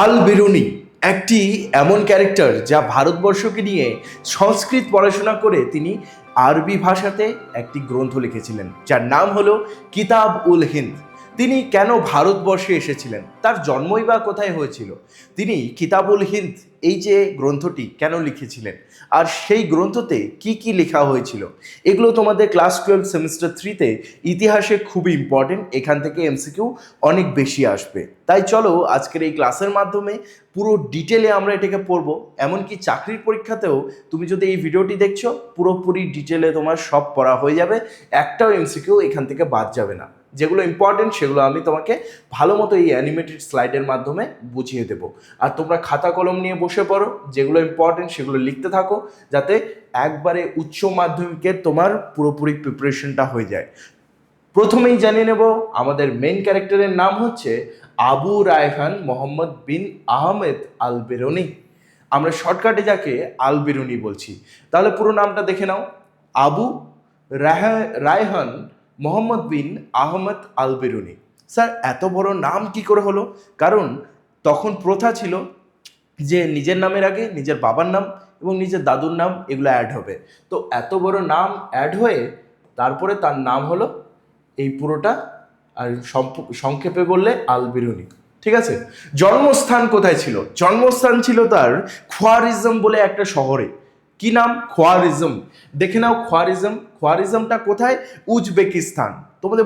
আল বেরুনি একটি এমন ক্যারেক্টার যা ভারতবর্ষকে নিয়ে সংস্কৃত পড়াশোনা করে তিনি আরবি ভাষাতে একটি গ্রন্থ লিখেছিলেন যার নাম হলো কিতাব উল হিন্দ। তিনি কেন ভারতবর্ষে এসেছিলেন, তার জন্মই বা কোথায় হয়েছিল, তিনি কিতাবুল হিন্দ এই যে গ্রন্থটি কেন লিখেছিলেন, আর সেই গ্রন্থতে কি কি লেখা হয়েছিল, এগুলো তোমাদের ক্লাস 12 সেমিস্টার 3-তে ইতিহাসে খুবই ইম্পর্টেন্ট। এখান থেকে এমসিকিউ অনেক বেশি আসবে। তাই চলো আজকের এই ক্লাসের মাধ্যমে পুরো ডিটেলে আমরা এটাকে পড়বো। এমনকি চাকরির পরীক্ষাতেও তুমি যদি এই ভিডিওটি দেখছো, পুরোপুরি ডিটেলে তোমার সব পড়া হয়ে যাবে, একটাও এমসিকিউ এখান থেকে বাদ যাবে না। যেগুলো ইম্পর্টেন্ট সেগুলো আমি তোমাকে ভালো মতো এই অ্যানিমেটেড স্লাইডের মাধ্যমে বুঝিয়ে দেবো। আর তোমরা খাতা কলম নিয়ে বসে পড়ো, যেগুলো ইম্পর্টেন্ট সেগুলো লিখতে থাকো, যাতে একবারে উচ্চ মাধ্যমিকের তোমার পুরোপুরি প্রিপারেশনটা হয়ে যায়। প্রথমেই জানিয়ে নেব আমাদের মেইন ক্যারেক্টারের নাম হচ্ছে আবু রায়হান মোহাম্মদ বিন আহমেদ আল বেরুনি। আমরা শর্টকাটে যাকে আল বেরুনি বলছি। তাহলে পুরো নামটা দেখে নাও, আবু রায়হান মোহাম্মদ বিন আহমদ আল বেরুনি। স্যার এত বড় নাম কি করে হলো? কারণ তখন প্রথা ছিল যে নিজের নামের আগে নিজের বাবার নাম এবং নিজের দাদুর নাম এগুলো অ্যাড হবে। তো এত বড় নাম অ্যাড হয়ে তারপরে তার নাম হলো এই পুরোটা, আর সংক্ষেপে বললে আল বেরুনি। ঠিক আছে। জন্মস্থান কোথায় ছিল? জন্মস্থান ছিল তার খোয়ারিজম বলে একটা শহরে। কি নাম? খোয়ারিজম। দেখে নাও খোয়ারিজম। খোয়ারিজমটা কোথায়? উজবেকিস্তান। তোমাদের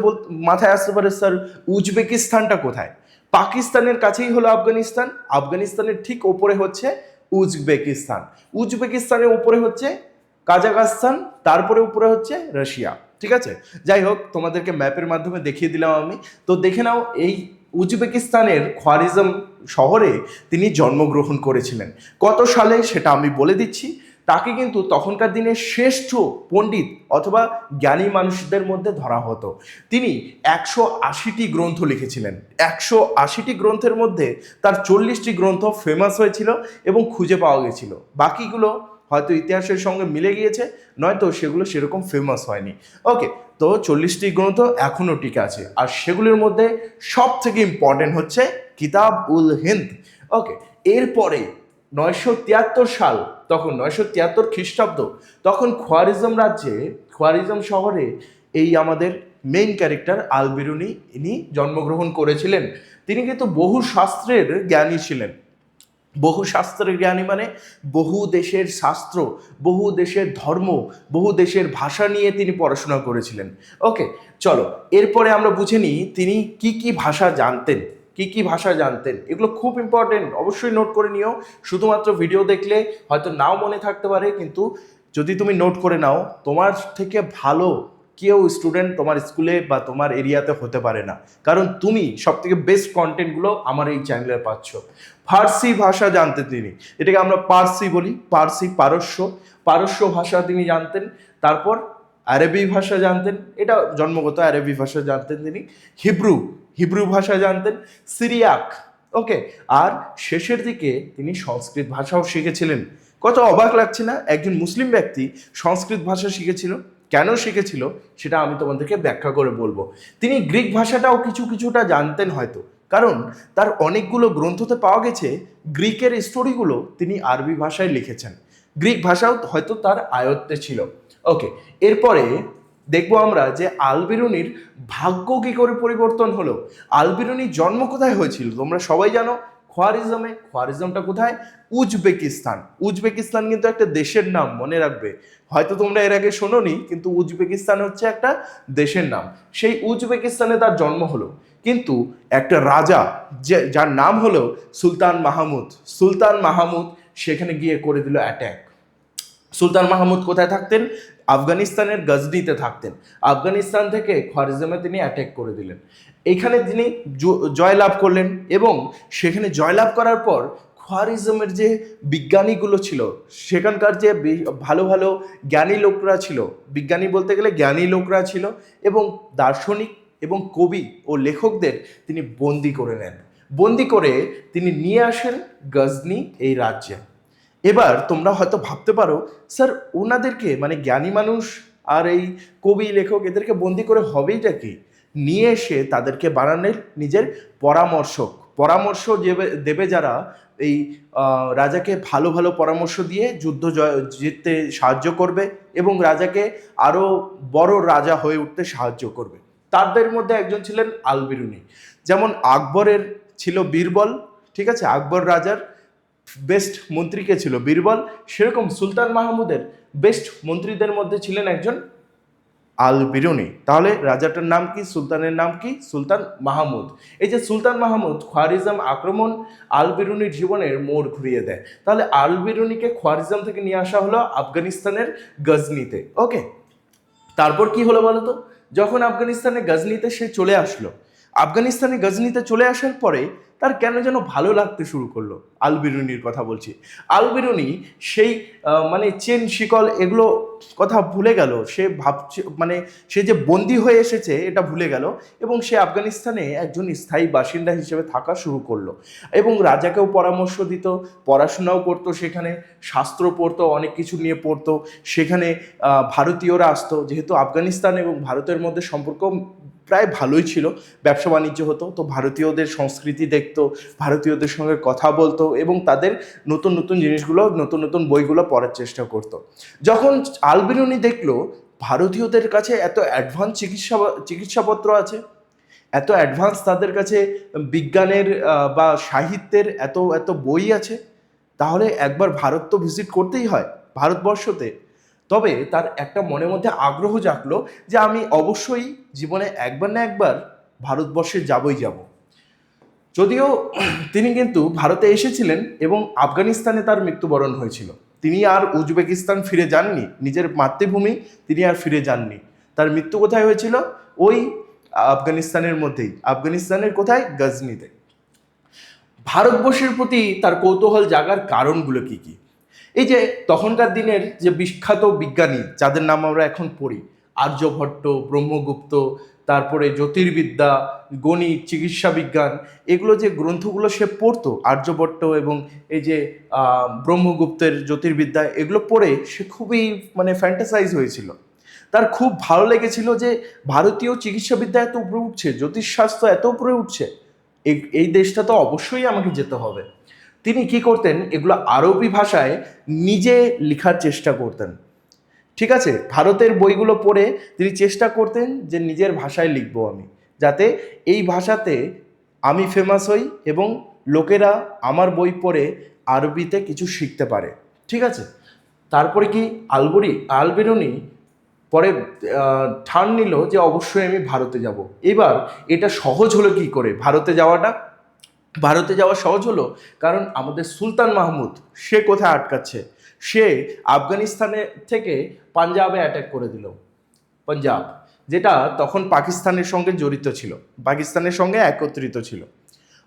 মাথায় আসতে পারে স্যার উজবেকিস্তানটা কোথায়? পাকিস্তানের কাছেই হলো আফগানিস্তান, আফগানিস্তানের ঠিক ওপরে হচ্ছে উজবেকিস্তান, উজবেকিস্তানের উপরে হচ্ছে কাজাখস্তান, তারপরে উপরে হচ্ছে রাশিয়া। ঠিক আছে, যাই হোক তোমাদেরকে ম্যাপের মাধ্যমে দেখিয়ে দিলাম আমি। তো দেখে নাও এই উজবেকিস্তানের খোয়ারিজম শহরে তিনি জন্মগ্রহণ করেছিলেন। কত সালে সেটা আমি বলে দিচ্ছি। তাকে কিন্তু তখনকার দিনে শ্রেষ্ঠ পণ্ডিত অথবা জ্ঞানী মানুষদের মধ্যে ধরা হতো। তিনি 180টি গ্রন্থ লিখেছিলেন। 180টি গ্রন্থের মধ্যে তার 40টি গ্রন্থ ফেমাস হয়েছিল এবং খুঁজে পাওয়া গেছিল। বাকিগুলো হয়তো ইতিহাসের সঙ্গে মিলে গিয়েছে, নয়তো সেগুলো সেরকম ফেমাস হয়নি। ওকে, তো 40টি গ্রন্থ এখনও টিকে আছে, আর সেগুলির মধ্যে সব থেকে ইম্পর্টেন্ট হচ্ছে কিতাব উল হিন্দ। ওকে, এরপরে 973 সাল, তখন 973 খ্রিস্টাব্দ, তখন খোয়ারিজম রাজ্যে, খোয়ারিজম শহরে এই আমাদের মেইন ক্যারেক্টার আল বেরুনি ইনি জন্মগ্রহণ করেছিলেন। তিনি কিন্তু বহু শাস্ত্রের জ্ঞানী ছিলেন। বহু শাস্ত্রের জ্ঞানী মানে বহু দেশের শাস্ত্র, বহু দেশের ধর্ম, বহু দেশের ভাষা নিয়ে তিনি পড়াশোনা করেছিলেন। ওকে, চলো এরপরে আমরা বুঝে নিই তিনি কি কি ভাষা জানতেন। কি কি ভাষা জানতেন এগুলো খুব ইম্পর্টেন্ট, অবশ্যই নোট করে নিও। শুধুমাত্র ভিডিও দেখলে হয়তো নাও মনে থাকতে পারে, কিন্তু যদি তুমি নোট করে নাও, তোমার থেকে ভালো কেউ স্টুডেন্ট তোমার স্কুলে বা তোমার এরিয়াতে হতে পারে না, কারণ তুমি সব থেকে বেস্ট কন্টেন্টগুলো আমার এই চ্যানেলে পাচ্ছ। ফার্সি ভাষা জানতেন তিনি, এটাকে আমরা পার্সি বলি, পার্সি, পারস্য, পারস্য ভাষা তিনি জানতেন। তারপর আরবি ভাষা জানতেন, এটা জন্মগত আরবি ভাষা জানতেন তিনি। হিব্রু, হিব্রু ভাষা জানতেন। সিরিয়াক। ওকে, আর শেষের দিকে তিনি সংস্কৃত ভাষাও শিখেছিলেন। কত অবাক লাগছে না, একজন মুসলিম ব্যক্তি সংস্কৃত ভাষা শিখেছিল। কেন শিখেছিল সেটা আমি তোমাদেরকে ব্যাখ্যা করে বলবো। তিনি গ্রিক ভাষাটাও কিছুটা জানতেন হয়তো, কারণ তার অনেকগুলো গ্রন্থতে পাওয়া গেছে গ্রিকের স্টোরিগুলো তিনি আরবি ভাষায় লিখেছেন। গ্রিক ভাষাও হয়তো তার আয়ত্তে ছিল। ওকে, এরপরে দেখবো আমরা যে আল বেরুনির ভাগ্য কী করে পরিবর্তন হলো। আল বেরুনির জন্ম কোথায় হয়েছিল? তোমরা সবাই জানো খোয়ারিজমে। খোয়ারিজমটা কোথায়? উজবেকিস্তান। উজবেকিস্তান কিন্তু একটা দেশের নাম, মনে রাখবে। হয়তো তোমরা এর আগে শোনোনি, কিন্তু উজবেকিস্তান হচ্ছে একটা দেশের নাম। সেই উজবেকিস্তানে তার জন্ম হলো, কিন্তু একটা রাজা যার নাম হলো সুলতান মাহমুদ, সুলতান মাহমুদ সেখানে গিয়ে করে দিল অ্যাট্যাক। সুলতান মাহমুদ কোথায় থাকতেন? আফগানিস্তানের গজনিতে থাকতেন। আফগানিস্তান থেকে খোয়ারিজমে তিনি অ্যাটাক করে দিলেন। এখানে তিনি জয়লাভ করলেন, এবং সেখানে জয়লাভ করার পর খোয়ারিজমের যে বিজ্ঞানীগুলো ছিল, সেখানকার যে ভালো ভালো জ্ঞানী লোকরা ছিল, বিজ্ঞানী বলতে গেলে জ্ঞানী লোকরা ছিল, এবং দার্শনিক এবং কবি ও লেখকদের তিনি বন্দি করে নেন। বন্দি করে তিনি নিয়ে আসেন গজনি এই রাজ্যে। এবার তোমরা হয়তো ভাবতে পারো, স্যার ওনাদেরকে মানে জ্ঞানী মানুষ আর এই কবি লেখক এদেরকে বন্দি করে হবেইটা কি? নিয়ে এসে তাদেরকে বানানোর নিজের পরামর্শক, পরামর্শ দেবে যারা, এই রাজাকে ভালো ভালো পরামর্শ দিয়ে যুদ্ধ জিততে সাহায্য করবে এবং রাজাকে আরও বড় রাজা হয়ে উঠতে সাহায্য করবে। তাদের মধ্যে একজন ছিলেন আল বিরুনি। যেমন আকবরের ছিল বীরবল, ঠিক আছে, আকবর রাজার বেস্ট মন্ত্রী কে ছিল? বীরবল। সেরকম সুলতান মাহমুদের বেস্ট মন্ত্রীদের মধ্যে ছিলেন একজন আল বিরুনি। তাহলে রাজাটার নাম কি, সুলতানের নাম কি? সুলতান মাহমুদ। এই যে সুলতান মাহমুদ খোয়ারিজম আক্রমণ আল বিরুনির জীবনের মোড় ঘুরিয়ে দেয়। তাহলে আল বিরুনিকে খোয়ারিজম থেকে নিয়ে আসা হলো আফগানিস্তানের গজনিতে। ওকে, তারপর কি হলো বলো তো? যখন আফগানিস্তানে গজনিতে সে চলে আসলো, আফগানিস্তানে গজনিতে চলে আসার পরে তার কেন যেন ভালো লাগতে শুরু করলো। আল বিরুনির কথা বলছি। আল বিরুনি সেই মানে চেন শিকল এগুলো কথা ভুলে গেল। সে ভাবছে মানে সে যে বন্দী হয়ে এসেছে এটা ভুলে গেল এবং সে আফগানিস্তানে একজন স্থায়ী বাসিন্দা হিসেবে থাকা শুরু করলো এবং রাজাকেও পরামর্শ দিত, পড়াশোনাও করতো, সেখানে শাস্ত্র পড়তো, অনেক কিছু নিয়ে পড়তো। সেখানে ভারতীয়রা আসতো, যেহেতু আফগানিস্তান এবং ভারতের মধ্যে সম্পর্ক প্রায় ভালোই ছিল, ব্যবসা বাণিজ্য হতো, তো ভারতীয়দের সংস্কৃতি দেখতো, ভারতীয়দের সঙ্গে কথা বলতো এবং তাদের নতুন নতুন জিনিসগুলো, নতুন নতুন বইগুলো পড়ার চেষ্টা করতো। যখন আল বিরুনি দেখলো ভারতীয়দের কাছে এত অ্যাডভান্স চিকিৎসাপত্র আছে, এত অ্যাডভান্স তাদের কাছে বিজ্ঞানের বা সাহিত্যের এত এত বই আছে, তাহলে একবার ভারত তো ভিজিট করতেই হয়, ভারতবর্ষতে। তবে তার একটা মনের মধ্যে আগ্রহ জাগলো যে আমি অবশ্যই জীবনে একবার না একবার ভারতবর্ষে যাবই যাব। যদিও তিনি কিন্তু ভারতে এসেছিলেন এবং আফগানিস্তানে তার মৃত্যুবরণ হয়েছিল। তিনি আর উজবেকিস্তান ফিরে যাননি, নিজের মাতৃভূমি তিনি আর ফিরে যাননি। তার মৃত্যু কোথায় হয়েছিল? ওই আফগানিস্তানের মধ্যেই। আফগানিস্তানের কোথায়? গজনিতে। ভারতবর্ষের প্রতি তার কৌতূহল জাগার কারণগুলো কি কি? এই যে তখনকার দিনের যে বিখ্যাত বিজ্ঞানী যাদের নাম আমরা এখন পড়ি, আর্যভট্ট, ব্রহ্মগুপ্ত, তারপরে জ্যোতির্বিদ্যা, গণিত, চিকিৎসা বিজ্ঞান, এগুলো যে গ্রন্থগুলো সে পড়তো, আর্যভট্ট এবং এই যে ব্রহ্মগুপ্তের জ্যোতির্বিদ্যা, এগুলো পড়ে সে খুবই মানে ফ্যান্টাসাইজ হয়েছিল। তার খুব ভালো লেগেছিল যে ভারতীয় চিকিৎসাবিদ্যা এত উপরে উঠছে, জ্যোতিষশাস্ত্র এত উপরে উঠছে, এই দেশটা তো অবশ্যই আমাকে যেতে হবে। তিনি কি করতেন? এগুলো আরবি ভাষায় নিজে লেখার চেষ্টা করতেন, ঠিক আছে। ভারতের বইগুলো পড়ে তিনি চেষ্টা করতেন যে নিজের ভাষায় লিখবো আমি, যাতে এই ভাষাতে আমি ফেমাস হই এবং লোকেরা আমার বই পড়ে আরবিতে কিছু শিখতে পারে, ঠিক আছে। তারপরে কি আল বিরুনি পরে ঠান নিল যে অবশ্যই আমি ভারতে যাব। এবার এটা সহজ হলো কি করে ভারতে যাওয়াটা? ভারতে যাওয়া সহজ হলো কারণ আমাদের সুলতান মাহমুদ সে কোথায় আটকাচ্ছে? সে আফগানিস্তানে থেকে পাঞ্জাবে অ্যাটাক করে দিল। পাঞ্জাব, যেটা তখন পাকিস্তানের সঙ্গে জড়িত ছিল, পাকিস্তানের সঙ্গে একত্রিত ছিল।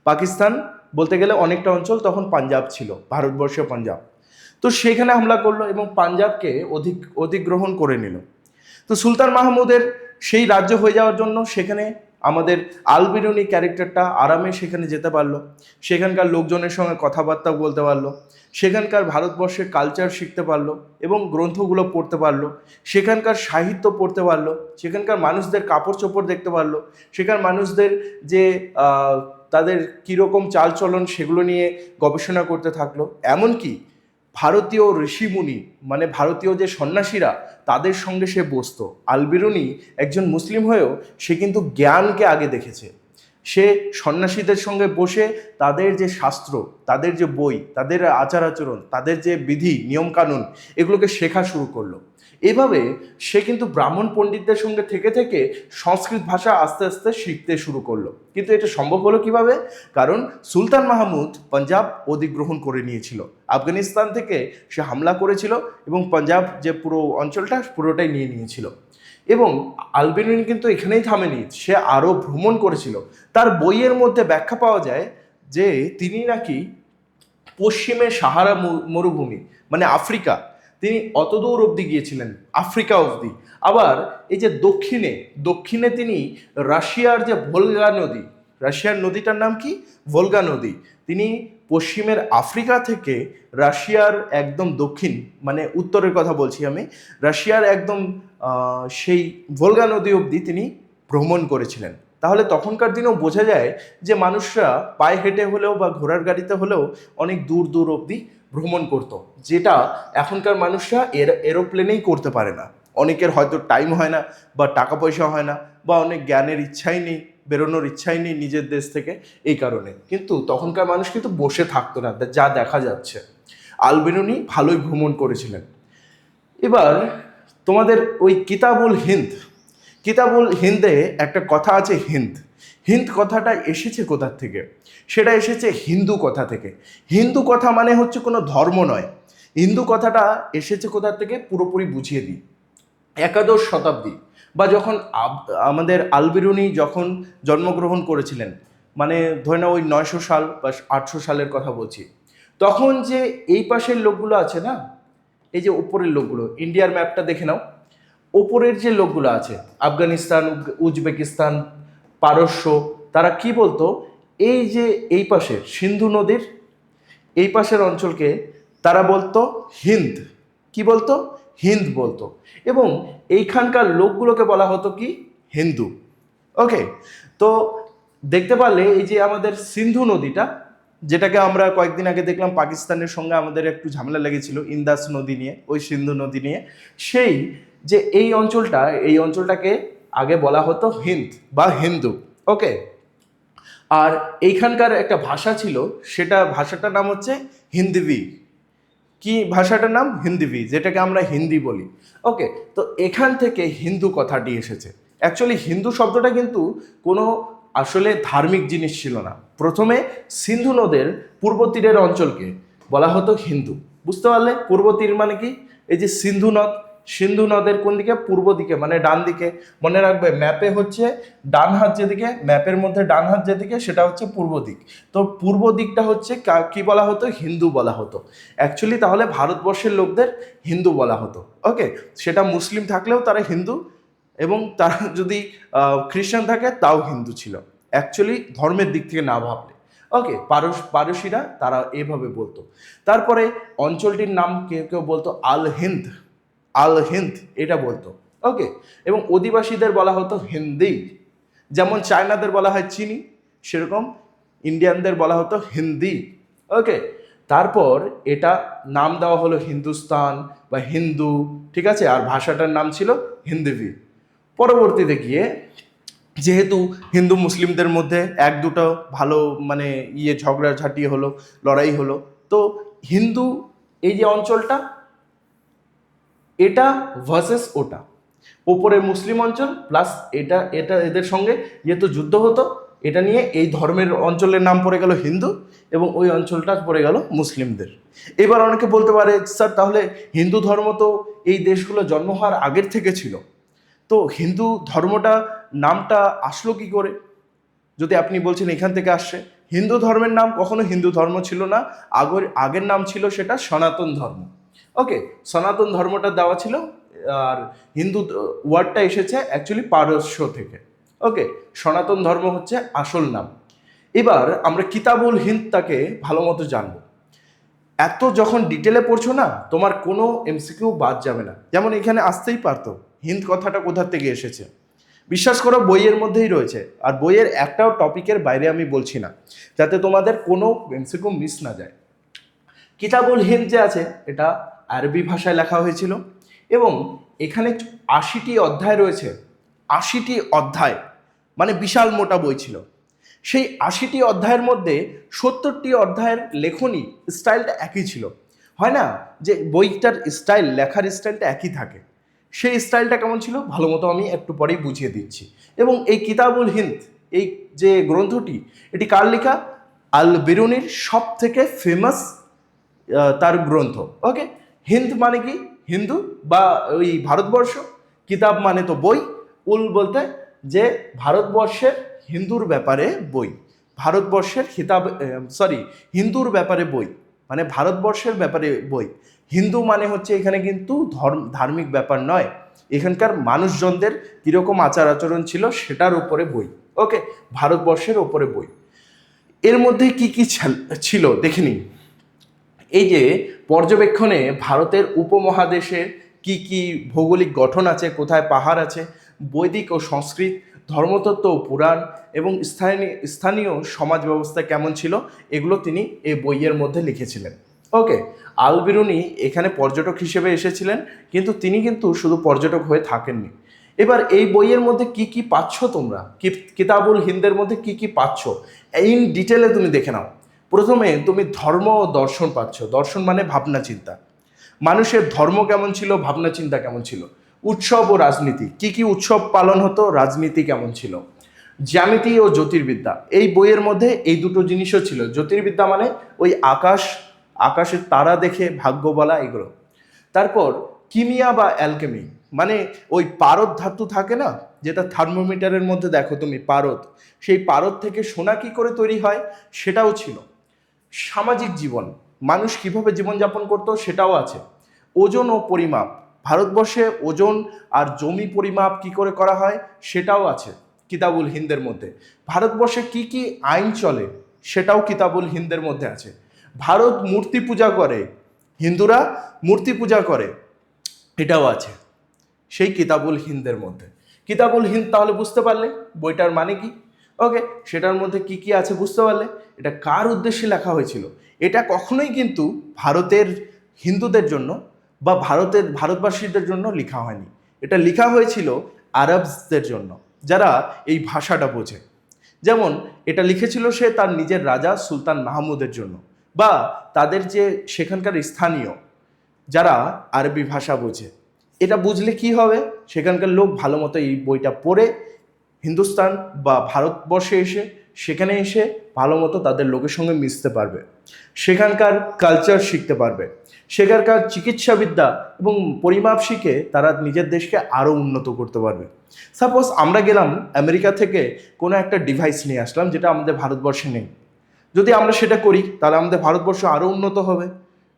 পাকিস্তান বলতে গেলে অনেকটা অঞ্চল তখন পাঞ্জাব ছিল, ভারতবর্ষীয় পাঞ্জাব। তো সেখানে হামলা করলো এবং পাঞ্জাবকে অধিগ্রহণ করে নিল। তো সুলতান মাহমুদের সেই রাজ্য হয়ে যাওয়ার জন্য সেখানে আমাদের আল বিরুনি ক্যারেক্টারটা আরামে সেখানে যেতে পারলো, সেখানকার লোকজনের সঙ্গে কথাবার্তা বলতে পারলো, সেখানকার ভারতবর্ষের কালচার শিখতে পারলো এবং গ্রন্থগুলো পড়তে পারলো, সেখানকার সাহিত্য পড়তে পারলো, সেখানকার মানুষদের কাপড় চোপড় দেখতে পারলো, সেখানকার মানুষদের যে তাদের কীরকম চালচলন সেগুলো নিয়ে গবেষণা করতে থাকলো। এমনকি ভারতীয় ঋষিমুনি মানে ভারতীয় যে সন্ন্যাসীরা তাদের সঙ্গে সে বসতো। আল বিরুনি একজন মুসলিম হয়েও সে কিন্তু জ্ঞানকে আগে দেখেছে। সে সন্ন্যাসীদের সঙ্গে বসে তাদের যে শাস্ত্র, তাদের যে বই, তাদের আচার আচরণ, তাদের যে বিধি নিয়মকানুন, এগুলোকে শেখা শুরু করলো। এভাবে সে কিন্তু ব্রাহ্মণ পণ্ডিতদের সঙ্গে থেকে থেকে সংস্কৃত ভাষা আস্তে আস্তে শিখতে শুরু করলো। কিন্তু এটা সম্ভব হলো কিভাবে? কারণ সুলতান মাহমুদ পাঞ্জাব অধিগ্রহণ করে নিয়েছিল, আফগানিস্তান থেকে সে হামলা করেছিল এবং পাঞ্জাব যে পুরো অঞ্চলটা পুরোটাই নিয়ে নিয়েছিল। এবং আল বিরুনি কিন্তু এখানেই থামেনি, সে আরও ভ্রমণ করেছিল। তার বইয়ের মধ্যে ব্যাখ্যা পাওয়া যায় যে তিনি নাকি পশ্চিমের সাহারা মরুভূমি মানে আফ্রিকা, তিনি অতদূর অবধি গিয়েছিলেন, আফ্রিকা অবধি। আবার এই যে দক্ষিণে দক্ষিণে তিনি রাশিয়ার যে ভোলগা নদী, রাশিয়ার নদীটার নাম কি? ভোলগা নদী। তিনি পশ্চিমের আফ্রিকা থেকে রাশিয়ার একদম দক্ষিণ মানে উত্তরের কথা বলছি আমি, রাশিয়ার একদম সেই ভোলগা নদী অবধি তিনি ভ্রমণ করেছিলেন। তাহলে তখনকার দিনেও বোঝা যায় যে মানুষরা পায়ে হেঁটে হলেও বা ঘোড়ার গাড়িতে হলেও অনেক দূর দূর অবধি ভ্রমণ করত, যেটা এখনকার মানুষরা এরোপ্লেনেই করতে পারে না। অনেকের হয়তো টাইম হয় না, বা টাকা পয়সা হয় না, বা অনেক জ্ঞানের ইচ্ছাই নেই, বেরোনোর ইচ্ছাই নেই নিজের দেশ থেকে, এই কারণে। কিন্তু তখনকার মানুষ কিন্তু বসে থাকতো না, যা দেখা যাচ্ছে। আল বেরুনি ভালোই ভ্রমণ করেছিলেন। এবার তোমাদের ওই কিতাবুল হিন্দে একটা কথা আছে হিন্দ। হিন্দ কথাটা এসেছে কোথা থেকে? সেটা এসেছে হিন্দু কথা থেকে। হিন্দু কথা মানে হচ্ছে কোনো ধর্ম নয়। হিন্দু কথাটা এসেছে কোথা থেকে পুরোপুরি বুঝিয়ে দিই। একাদশ শতাব্দী, বা যখন আমাদের আল বেরুনি যখন জন্মগ্রহণ করেছিলেন, মানে ধরে নাও ওই 900 সাল বা 800 সালের কথা বলছি, তখন যে এই পাশের লোকগুলো আছে না, এই যে উপরের লোকগুলো, ইন্ডিয়ার ম্যাপটা দেখে নাও, ওপরের যে লোকগুলো আছে, আফগানিস্তান, উজবেকিস্তান, পারস্য, তারা কি বলতো, এই যে এই পাশের সিন্ধু নদীর এই পাশের অঞ্চলকে তারা বলতো হিন্দ। কি বলতো? হিন্দ বলতো। এবং এইখানকার লোকগুলোকে বলা হতো কি? হিন্দু। ওকে, তো দেখতে পারলে এই যে আমাদের সিন্ধু নদীটা, যেটাকে আমরা কয়েকদিন আগে দেখলাম পাকিস্তানের সঙ্গে আমাদের একটু ঝামেলা লেগেছিল ইন্দাস নদী নিয়ে, ওই সিন্ধু নদী নিয়ে, সেই যে এই অঞ্চলটাকে আগে বলা হতো হিন্দ বা হিন্দু। ওকে, আর এইখানকার একটা ভাষা ছিল, সেটা ভাষাটার নাম হচ্ছে হিন্দিভি। কি ভাষাটার নাম? হিন্দিভি, যেটাকে আমরা হিন্দি বলি। ওকে, তো এখান থেকে হিন্দু কথাটি এসেছে। অ্যাকচুয়ালি হিন্দু শব্দটা কিন্তু কোনো আসলে ধার্মিক জিনিস ছিল না। প্রথমে সিন্ধু নদের পূর্ব তীরের অঞ্চলকে বলা হতো হিন্দু। বুঝতে পারলে? পূর্ব তীর মানে কি? এই যে সিন্ধু নদের কোন দিকে? পূর্ব দিকে, মানে ডান দিকে। মনে রাখবে, ম্যাপে হচ্ছে ডান হাত যেদিকে, ম্যাপের মধ্যে ডান হাত যেদিকে, সেটা হচ্ছে পূর্ব দিক। তো পূর্ব দিকটা হচ্ছে কি বলা হতো? হিন্দু বলা হতো। অ্যাকচুয়ালি তাহলে ভারতবর্ষের লোকদের হিন্দু বলা হতো। ওকে, সেটা মুসলিম থাকলেও তারা হিন্দু, এবং তারা যদি খ্রিস্টান থাকে তাও হিন্দু ছিল, অ্যাকচুয়ালি ধর্মের দিক থেকে না ভাবলে। ওকে, পারসিরা তারা এভাবে বলতো। তারপরে অঞ্চলটির নাম কেউ কেউ বলতো আল হিন্দ এটা বলতো। ওকে, এবং অধিবাসীদের বলা হতো হিন্দি। যেমন চায়নাদের বলা হয় চিনি, সেরকম ইন্ডিয়ানদের বলা হতো হিন্দি। ওকে, তারপর এটা নাম দেওয়া হলো হিন্দুস্তান বা হিন্দু, ঠিক আছে, আর ভাষাটার নাম ছিল হিন্দিভি। পরবর্তীতে গিয়ে যেহেতু হিন্দু মুসলিমদের মধ্যে এক দুটো ভালো মানে ঝগড়াঝাটি হলো, লড়াই হলো, তো হিন্দু এই যে অঞ্চলটা, এটা ভার্সেস ওটা, ওপরের মুসলিম অঞ্চল প্লাস এটা এটা এদের সঙ্গে যেহেতু যুদ্ধ হতো, এটা নিয়ে এই ধর্মের অঞ্চলের নাম পড়ে গেল হিন্দু, এবং ওই অঞ্চলটা পড়ে গেল মুসলিমদের। এবার অনেকে বলতে পারে, স্যার তাহলে হিন্দু ধর্ম তো এই দেশগুলো জন্ম হওয়ার আগের থেকে ছিল, তো হিন্দু ধর্মটা নামটা আসলো কি করে? যদি আপনি বলছেন এখান থেকে আসছে, হিন্দু ধর্মের নাম কখনো হিন্দু ধর্ম ছিল না, আগের নাম ছিল সেটা সনাতন ধর্ম। ওকে, সনাতন ধর্মটা দেওয়া ছিল, আর হিন্দু ওয়ার্ডটা এসেছে অ্যাকচুয়ালি পারস্য থেকে। ওকে, সনাতন ধর্ম হচ্ছে আসল নাম। এবার আমরা কিতাবুল হিন্দটাকে ভালো মতো জানবো। এত যখন ডিটেলে পড়ছো না, তোমার কোনো এমসিকিউ বাদ যাবে না। যেমন এখানে আসতেই পারতো হিন্দ কথাটা কোথা থেকে এসেছে, বিশ্বাস করো বইয়ের মধ্যেই রয়েছে, আর বইয়ের একটাও টপিকের বাইরে আমি বলছি না, যাতে তোমাদের কোনো এমসিকিউ মিস না যায়। কিতাবুল হিন্দ যে আছে, এটা আরবি ভাষায় লেখা হয়েছিল, এবং এখানে 80টি অধ্যায় রয়েছে। 80টি অধ্যায় মানে বিশাল মোটা বই ছিল। সেই 80টি অধ্যায়ের মধ্যে 70টি অধ্যায়ের লেখনী স্টাইলটা একই ছিল। হয় না যে বইটার স্টাইল, লেখার স্টাইলটা একই থাকে, সেই স্টাইলটা কেমন ছিল ভালো মতো আমি একটু পরেই বুঝিয়ে দিচ্ছি। এবং এই কিতাবুল হিন্দ, এই যে গ্রন্থটি, এটি কার লেখা? আল বেরুনির সব থেকে ফেমাস তার গ্রন্থ। ওকে, হিন্দ মানে কি? হিন্দু বা ওই ভারতবর্ষ, কিতাব মানে তো বই, উল বলতে যে ভারতবর্ষের হিন্দুর ব্যাপারে বই, ভারতবর্ষের হিন্দুর ব্যাপারে বই, মানে ভারতবর্ষের ব্যাপারে বই। হিন্দু মানে হচ্ছে এখানে কিন্তু ধার্মিক ব্যাপার নয়, এখানকার মানুষজনদের কীরকম আচার আচরণ ছিল সেটার উপরে বই। ওকে, ভারতবর্ষের ওপরে বই। এর মধ্যে কি কি ছিল দেখে নিন। এই যে পর্যবেক্ষণে ভারতের উপমহাদেশে কি কি ভৌগোলিক গঠন আছে, কোথায় পাহাড় আছে, বৈদিক ও সংস্কৃত ধর্মতত্ত্ব, পুরাণ এবং স্থানীয় সমাজ ব্যবস্থা কেমন ছিল এগুলো তিনি এই বইয়ের মধ্যে লিখেছিলেন। ওকে, আল বিরুনি এখানে পর্যটক হিসেবে এসেছিলেন, কিন্তু তিনি কিন্তু শুধু পর্যটক হয়ে থাকেননি। এবার এই বইয়ের মধ্যে কি কি পাচ্ছ তোমরা, কিতাবুল হিন্দের মধ্যে কি কি পাচ্ছ ইন ডিটেলে তুমি দেখে নাও। প্রথমে তুমি ধর্ম ও দর্শন পাচ্ছ। দর্শন মানে ভাবনা চিন্তা, মানুষের ধর্ম কেমন ছিল, ভাবনা চিন্তা কেমন ছিল। উৎসব ও রাজনীতি, কি কি উৎসব পালন হতো, রাজনীতি কেমন ছিল। জ্যামিতি ও জ্যোতির্বিদ্যা, এই বইয়ের মধ্যে এই দুটো জিনিসও ছিল। জ্যোতির্বিদ্যা মানে ওই আকাশের তারা দেখে ভাগ্য বলা, এগুলো। তারপর কিমিয়া বা অ্যালকেমি, মানে ওই পারদ ধাতু থাকে না, যেটা থার্মোমিটারের মধ্যে দেখো তুমি পারদ, সেই পারদ থেকে সোনা কি করে তৈরি হয় সেটাও ছিল। সামাজিক জীবন, মানুষ কিভাবে জীবনযাপন করতো সেটাও আছে। ওজন ও পরিমাপ, ভারতবর্ষে ওজন আর জমি পরিমাপ কি করে করা হয় সেটাও আছে কিতাবুল হিন্দের মধ্যে। ভারতবর্ষে কি কি আইন চলে সেটাও কিতাবুল হিন্দের মধ্যে আছে। ভারত মূর্তি পূজা করে, হিন্দুরা মূর্তি পূজা করে, এটাও আছে সেই কিতাবুল হিন্দের মধ্যে। কিতাবুল হিন্দ তাহলে বুঝতে পারলে বইটার মানে কি। ওকে, সেটার মধ্যে কি কি আছে বুঝতে পারলে। এটা কার উদ্দেশ্যে লেখা হয়েছিল, এটা কখনোই কিন্তু ভারতের হিন্দুদের জন্য বা ভারতবাসীদের জন্য লেখা হয়নি। এটা লেখা হয়েছিল আরবসদের জন্য, যারা এই ভাষাটা বোঝে। যেমন এটা লিখেছিল সে তার নিজের রাজা সুলতান মাহমুদের জন্য, বা তাদের যে সেখানকার স্থানীয় যারা আরবি ভাষা বোঝে। এটা বুঝলে কি হবে, সেখানকার লোক ভালো মতো এই বইটা পড়ে হিন্দুস্তান বা ভারতবর্ষে এসে সেখানে এসে ভালো মতো তাদের লোকের সঙ্গে মিশতে পারবে, সেখানকার কালচার শিখতে পারবে, সেখানকার চিকিৎসাবিদ্যা এবং পরিমাপ শিখে তারা নিজের দেশকে আরও উন্নত করতে পারবে। সাপোজ আমরা গেলাম আমেরিকা থেকে কোনো একটা ডিভাইস নিয়ে আসলাম যেটা আমাদের ভারতবর্ষে নেই, যদি আমরা সেটা করি তাহলে আমাদের ভারতবর্ষ আরও উন্নত হবে,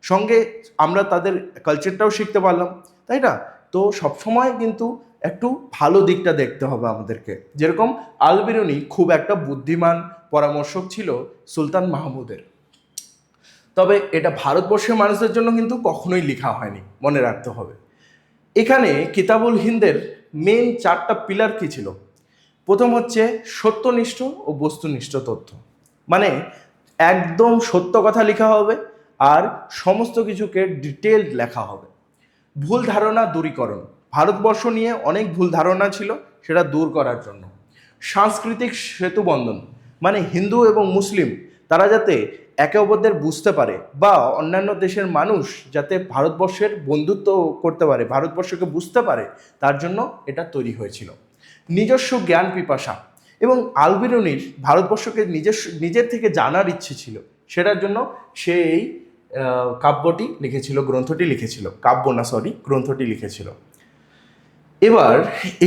সঙ্গে আমরা তাদের কালচারটাও শিখতে পারলাম, তাই না? তো সবসময় কিন্তু একটু ভালো দিকটা দেখতে হবে আমাদেরকে। যেরকম আল বিরুনি খুব একটা বুদ্ধিমান পরামর্শক ছিল সুলতান মাহমুদের, তবে এটা ভারতবর্ষের মানুষদের জন্য কিন্তু কখনোই লেখা হয়নি, মনে রাখতে হবে। এখানে কিতাবুল হিন্দের মেন 4টা পিলার কি ছিল। প্রথম হচ্ছে সত্যনিষ্ঠ ও বস্তুনিষ্ঠ তথ্য, মানে একদম সত্য কথা লেখা হবে আর সমস্ত কিছুকে ডিটেলড লেখা হবে। ভুল ধারণা দূরীকরণ, ভারতবর্ষ নিয়ে অনেক ভুল ধারণা ছিল, সেটা দূর করার জন্য। সাংস্কৃতিক সেতু বন্ধন, মানে হিন্দু এবং মুসলিম তারা যাতে একে অপরদের বুঝতে পারে, বা অন্যান্য দেশের মানুষ যাতে ভারতবর্ষের বন্ধুত্ব করতে পারে, ভারতবর্ষকে বুঝতে পারে, তার জন্য এটা তৈরি হয়েছিল। নিজস্ব জ্ঞান পিপাসা, এবং আল বিরুনির ভারতবর্ষকে নিজের থেকে জানার ইচ্ছে ছিল, সেটার জন্য সে এই কাব্যটি লিখেছিল, গ্রন্থটি লিখেছিল, কাব্য না সরি, গ্রন্থটি লিখেছিল। এবার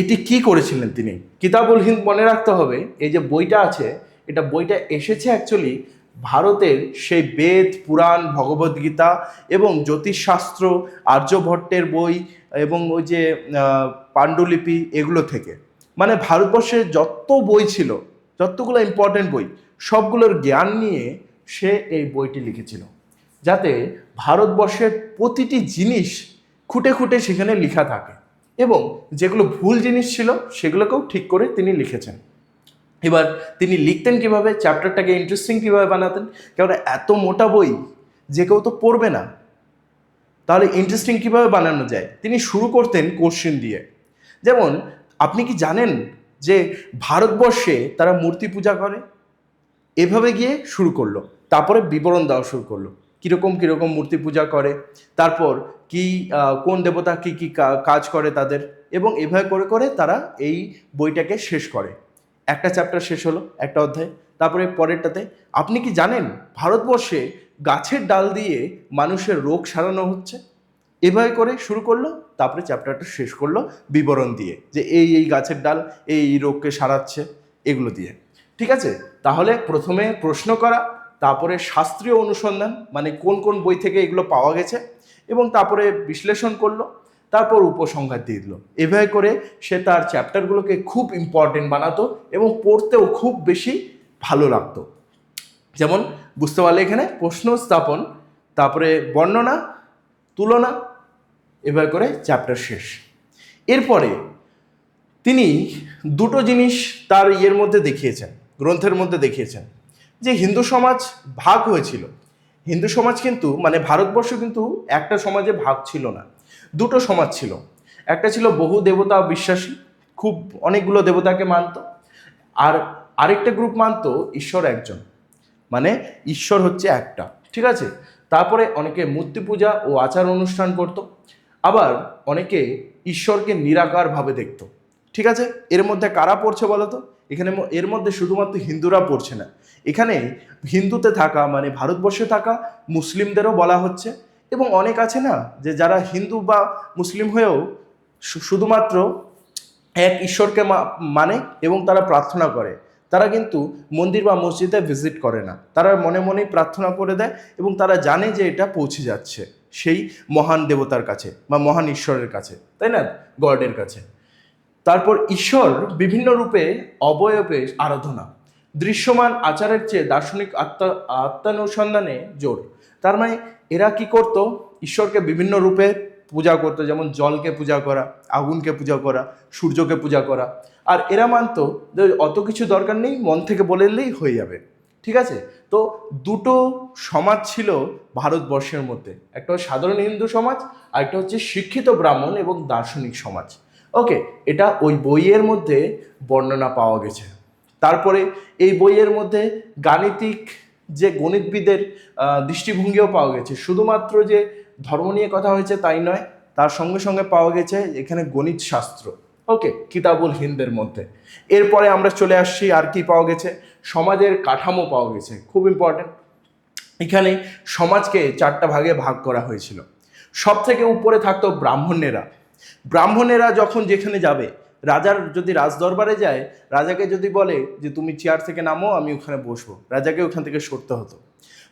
এটি কি করেছিলেন তিনি, কিতাবুল হিন্দ মনে রাখতে হবে। এই যে বইটা আছে, এটা বইটা এসেছে অ্যাকচুয়ালি ভারতের সেই বেদ, পুরাণ, ভগবদ্গীতা এবং জ্যোতিষশাস্ত্র, আর্যভট্টের বই এবং ওই যে পাণ্ডুলিপি, এগুলো থেকে। মানে ভারতবর্ষের যত বই ছিল, যতগুলো ইম্পর্টেন্ট বই, সবগুলোর জ্ঞান নিয়ে সে এই বইটি লিখেছিল, যাতে ভারতবর্ষের প্রতিটি জিনিস খুঁটে খুঁটে সেখানে লেখা থাকে, এবং যেগুলো ভুল জিনিস ছিল সেগুলোকেও ঠিক করে তিনি লিখেছেন। এবার তিনি লিখতেন কিভাবে, চ্যাপ্টারটাকে ইন্টারেস্টিং কীভাবে বানাতেন, কেননা এত মোটা বই যে কেউ তো পড়বে না, তাহলে ইন্টারেস্টিং কীভাবে বানানো যায়। তিনি শুরু করতেন কোশ্চেন দিয়ে। যেমন আপনি কি জানেন যে ভারতবর্ষে তারা মূর্তি পূজা করে, এভাবে গিয়ে শুরু করলো, তারপরে বিবরণ দেওয়া শুরু করলো কীরকম কীরকম মূর্তি পূজা করে, তারপর কি কোন দেবতা কি কি কাজ করে তাদের, এবং এভাবে করে করে তারা এই বইটাকে শেষ করে। একটা চ্যাপ্টার শেষ হলো, একটা অধ্যায়, তারপরে পরেরটাতে আপনি কি জানেন ভারতবর্ষে গাছের ডাল দিয়ে মানুষের রোগ সারানো হচ্ছে, এভাবে করে শুরু করলো, তারপরে চ্যাপ্টারটা শেষ করলো বিবরণ দিয়ে, যে এই এই গাছের ডাল এই রোগকে সারাচ্ছে, এগুলো দিয়ে। ঠিক আছে, তাহলে প্রথমে প্রশ্ন করা, তারপরে শাস্ত্রীয় অনুসন্ধান, মানে কোন কোন বই থেকে এগুলো পাওয়া গেছে, এবং তারপরে বিশ্লেষণ করলো, তারপর উপসংহার দিয়ে দিল। এভাবে করে সে তার চ্যাপ্টারগুলোকে খুব ইম্পর্টেন্ট বানাতো এবং পড়তেও খুব বেশি ভালো লাগতো। যেমন বুঝতে পারলে এখানে প্রশ্ন স্থাপন, তারপরে বর্ণনা, তুলনা, এভাবে করে চ্যাপ্টার শেষ। এরপরে তিনি দুটো জিনিস তার ইয়ের মধ্যে দেখিয়েছেন, গ্রন্থের মধ্যে দেখিয়েছেন, যে হিন্দু সমাজ ভাগ হয়েছিল। হিন্দু সমাজ কিন্তু মানে ভারতবর্ষ কিন্তু একটা সমাজে ভাগ ছিল না, দুটো সমাজ ছিল। একটা ছিল বহু দেবতা বিশ্বাসী, খুব অনেকগুলো দেবতাকে মানত, আর আরেকটা গ্রুপ মানত ঈশ্বর একজন, মানে ঈশ্বর হচ্ছে একটা, ঠিক আছে। তারপরে অনেকে মূর্তি পূজা ও আচার অনুষ্ঠান করত, আবার অনেকে ঈশ্বরকে নিরাকারভাবে দেখত, ঠিক আছে। এর মধ্যে কারা পড়ছে বলো তো? এখানে এর মধ্যে শুধুমাত্র হিন্দুরা পড়ছে না, এখানে হিন্দুতে থাকা মানে ভারতবর্ষে থাকা মুসলিমদেরও বলা হচ্ছে। এবং অনেক আছে না যে যারা হিন্দু বা মুসলিম হয়েও শুধুমাত্র এক ঈশ্বরকে মানে এবং তারা প্রার্থনা করে, তারা কিন্তু মন্দির বা মসজিদে ভিজিট করে না, তারা মনে মনেই প্রার্থনা করে দেয় এবং তারা জানে যে এটা পৌঁছে যাচ্ছে সেই মহান দেবতার কাছে বা মহান ঈশ্বরের কাছে, তাই না, গডের কাছে। তারপর ঈশ্বর বিভিন্ন রূপে অবয়বে আরাধনা, দৃশ্যমান আচারের চেয়ে দার্শনিক আত্মানুসন্ধানে জোর। তার মানে এরা কি করত, ঈশ্বরকে বিভিন্ন রূপে পূজা করতো, যেমন জলকে পূজা করা, আগুনকে পূজা করা, সূর্যকে পূজা করা। আর এরা মানত যে অত কিছু দরকার নেই, মন থেকে বললেই হয়ে যাবে, ঠিক আছে। তো দুটো সমাজ ছিল ভারতবর্ষের মধ্যে, একটা সাধারণ হিন্দু সমাজ আর একটা হচ্ছে শিক্ষিত ব্রাহ্মণ এবং দার্শনিক সমাজ। ওকে, এটা ওই বইয়ের মধ্যে বর্ণনা পাওয়া গেছে। তারপরে এই বইয়ের মধ্যে গাণিতিক যে গণিতবিদের দৃষ্টিভঙ্গিও পাওয়া গেছে, শুধুমাত্র যে ধর্ম নিয়ে কথা হয়েছে তাই নয়, তার সঙ্গে সঙ্গে পাওয়া গেছে এখানে গণিত শাস্ত্র। ওকে, কিতাবুল হিন্দের মধ্যে। এরপরে আমরা চলে আসছি, আর কি পাওয়া গেছে, সমাজের কাঠামো পাওয়া গেছে, খুব ইম্পর্টেন্ট। এখানে সমাজকে চারটা ভাগে ভাগ করা হয়েছিল। সব থেকে উপরে থাকতো ব্রাহ্মণেরা। ব্রাহ্মণেরা যখন যেখানে যাবে, রাজার যদি রাজদরবারে যায়, রাজাকে যদি বলে যে তুমি চেয়ার থেকে নামো, আমি ওখানে বসবো, রাজাকে ওখান থেকে সরতে হতো।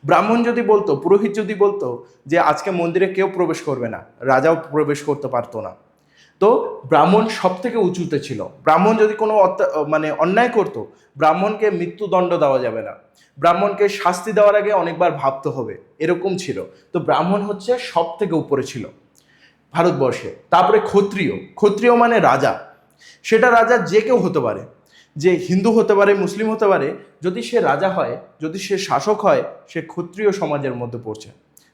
ব্রাহ্মণ যদি বলতো, পুরোহিত যদি বলতো যে আজকে মন্দিরে কেউ প্রবেশ করবে না, রাজাও প্রবেশ করতে পারতো না। তো ব্রাহ্মণ সব থেকে উঁচুতে ছিল। ব্রাহ্মণ যদি কোনো মানে অন্যায় করতো, ব্রাহ্মণকে মৃত্যুদণ্ড দেওয়া যাবে না, ব্রাহ্মণকে শাস্তি দেওয়ার আগে অনেকবার ভাবতে হবে, এরকম ছিল। তো ব্রাহ্মণ হচ্ছে সব থেকে উপরে ছিল ভারতবর্ষে। তারপরে ক্ষত্রিয়, ক্ষত্রিয় মানে রাজা। সেটা রাজা যে কেউ হতে পারে, যে হিন্দু হতে পারে, মুসলিম হতে পারে, যদি সে রাজা হয়, যদি সে শাসক হয়, সে ক্ষত্রিয় সমাজের মধ্যে পড়ছে।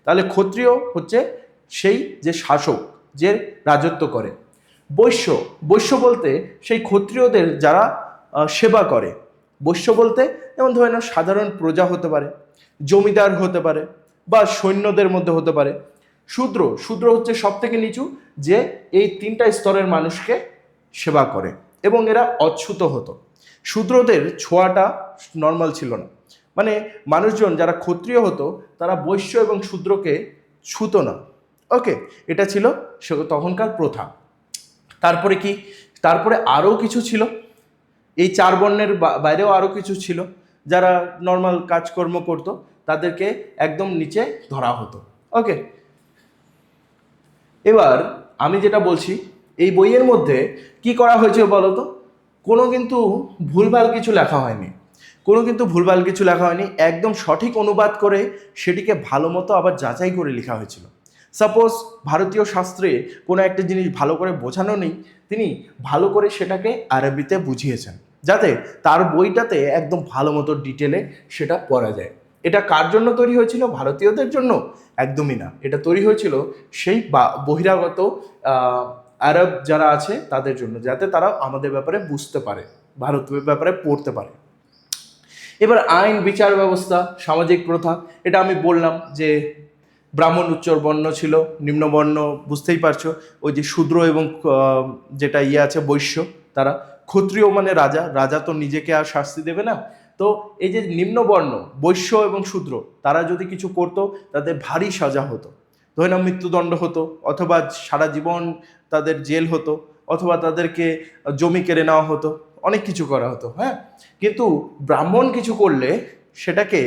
তাহলে ক্ষত্রিয় হচ্ছে সেই যে শাসক, যে রাজত্ব করে। বৈশ্য, বৈশ্য বলতে সেই ক্ষত্রিয়দের যারা সেবা করে। বৈশ্য বলতে যেমন ধরে নাও সাধারণ প্রজা হতে পারে, জমিদার হতে পারে, বা সৈন্যদের মধ্যে হতে পারে। শূদ্র, শূদ্র হচ্ছে সব থেকে নিচু, যে এই তিনটা স্তরের মানুষকে সেবা করে এবং এরা অচ্যুত হতো। শূদ্রদের ছোঁয়াটা নর্মাল ছিল না, মানে মানুষজন যারা ক্ষত্রিয় হতো তারা বৈশ্য এবং শূদ্রকে ছুতো না। ওকে, এটা ছিল তখনকার প্রথা। তারপরে কি, তারপরে আরও কিছু ছিল, এই চার বর্ণের বাইরেও আরও কিছু ছিল, যারা নর্মাল কাজকর্ম করতো তাদেরকে একদম নিচে ধরা হতো। ওকে, এবার আমি যেটা বলছি, এই বইয়ের মধ্যে কি করা হয়েছে বলো তো? কোনো কিন্তু ভুলভাল কিছু লেখা হয়নি, কোনো কিন্তু ভুলভাল কিছু লেখা হয়নি, একদম সঠিক অনুবাদ করে সেটিকে ভালো মতো আবার যাচাই করে লেখা হয়েছিল। সাপোজ ভারতীয় শাস্ত্রে কোনো একটা জিনিস ভালো করে বোঝানো নেই, তিনি ভালো করে সেটাকে আরবিতে বুঝিয়েছেন, যাতে তার বইটাতে একদম ভালো মতো ডিটেলে সেটা পড়া যায়। এটা কার জন্য তৈরি হয়েছিল? ভারতীয়দের জন্য? একদমই না, এটা তৈরি হয়েছিল সেই বহিরাগত আরব যারা আছে তাদের জন্য, যাতে তারা আমাদের ব্যাপারে বুঝতে পারে, ভারতের ব্যাপারে পড়তে পারে। এবার আইন, বিচার ব্যবস্থা, সামাজিক প্রথা, এটা আমি বললাম যে ব্রাহ্মণ উচ্চ বর্ণ ছিল, নিম্নবর্ণ বুঝতেই পারছো, ওই যে শূদ্র এবং যেটা আছে বৈশ্য, তারা। ক্ষত্রিয় মানে রাজা, রাজা তো নিজেকে আর শাস্তি দেবে না। তো এই যে নিম্নবর্ণ বৈশ্য এবং শূদ্র, তারা যদি কিছু করতো তাদের ভারী সাজা হতো, ধরে নাও মৃত্যুদণ্ড হতো, অথবা সারা জীবন তাদের জেল হতো, অথবা তাদেরকে জমি কেড়ে নেওয়া হতো, অনেক কিছু করা হতো। হ্যাঁ, কিন্তু ব্রাহ্মণ কিছু করলে সেটাকে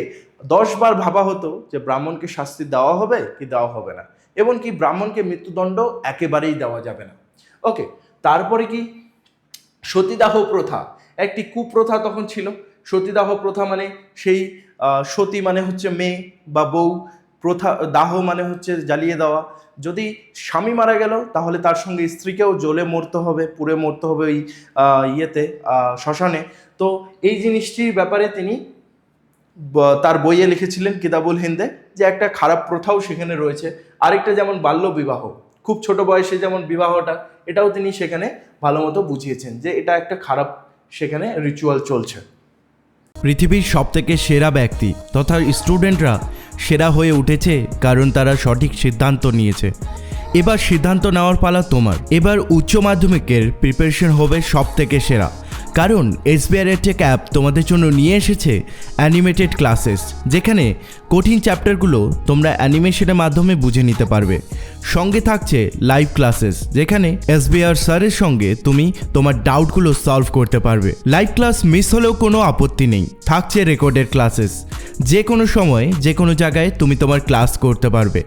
10 বার ভাবা হতো যে ব্রাহ্মণকে শাস্তি দেওয়া হবে কি দেওয়া হবে না, এমনকি ব্রাহ্মণকে মৃত্যুদণ্ড একেবারেই দেওয়া যাবে না। ওকে, তারপরে কি, সতীদাহ প্রথা, একটি কুপ্রথা তখন ছিল। সতীদাহ প্রথা মানে সেই সতী মানে হচ্ছে মেয়ে বা বউ, প্রথা, দাহ মানে হচ্ছে জ্বালিয়ে দেওয়া। যদি স্বামী মারা গেল তাহলে তার সঙ্গে স্ত্রীকেও জ্বলে মরতে হবে, পুড়ে মরতে হবে ওই ইয়েতে, শ্মশানে। তো এই জিনিসটির ব্যাপারে তিনি তার বইয়ে লিখেছিলেন কিতাবুল হিন্দে, যে একটা খারাপ প্রথাও সেখানে রয়েছে। আরেকটা যেমন বাল্য বিবাহ, খুব ছোট বয়সে যেমন বিবাহটা, এটাও তিনি সেখানে ভালো মতো বুঝিয়েছেন যে এটা একটা খারাপ সেখানে রিচুয়াল চলছে। পৃথিবীর সবথেকে সেরা ব্যক্তি তথা স্টুডেন্টরা সেরা হয়ে উঠেছে কারণ তারা সঠিক সিদ্ধান্ত নিয়েছে। এবার সিদ্ধান্ত নেওয়ার পালা তোমার। এবার উচ্চ মাধ্যমিকের প্রিপারেশন হবে সবথেকে সেরা, কারণ SBI RedTech অ্যাপ তোমাদের জন্য নিয়ে এসেছে অ্যানিমেটেড ক্লাসেস, যেখানে কঠিন চ্যাপ্টারগুলো তোমরা অ্যানিমেশনের মাধ্যমে বুঝে নিতে পারবে। সঙ্গে থাকছে লাইভ ক্লাসেস, যেখানে SBR স্যারের সঙ্গে তুমি তোমার ডাউটগুলো সলভ করতে পারবে। লাইভ ক্লাস মিস হলেও কোনো আপত্তি নেই, থাকছে রেকর্ডেড ক্লাসেস, যে কোনো সময় যে কোনো জায়গায় তুমি তোমার ক্লাস করতে পারবে।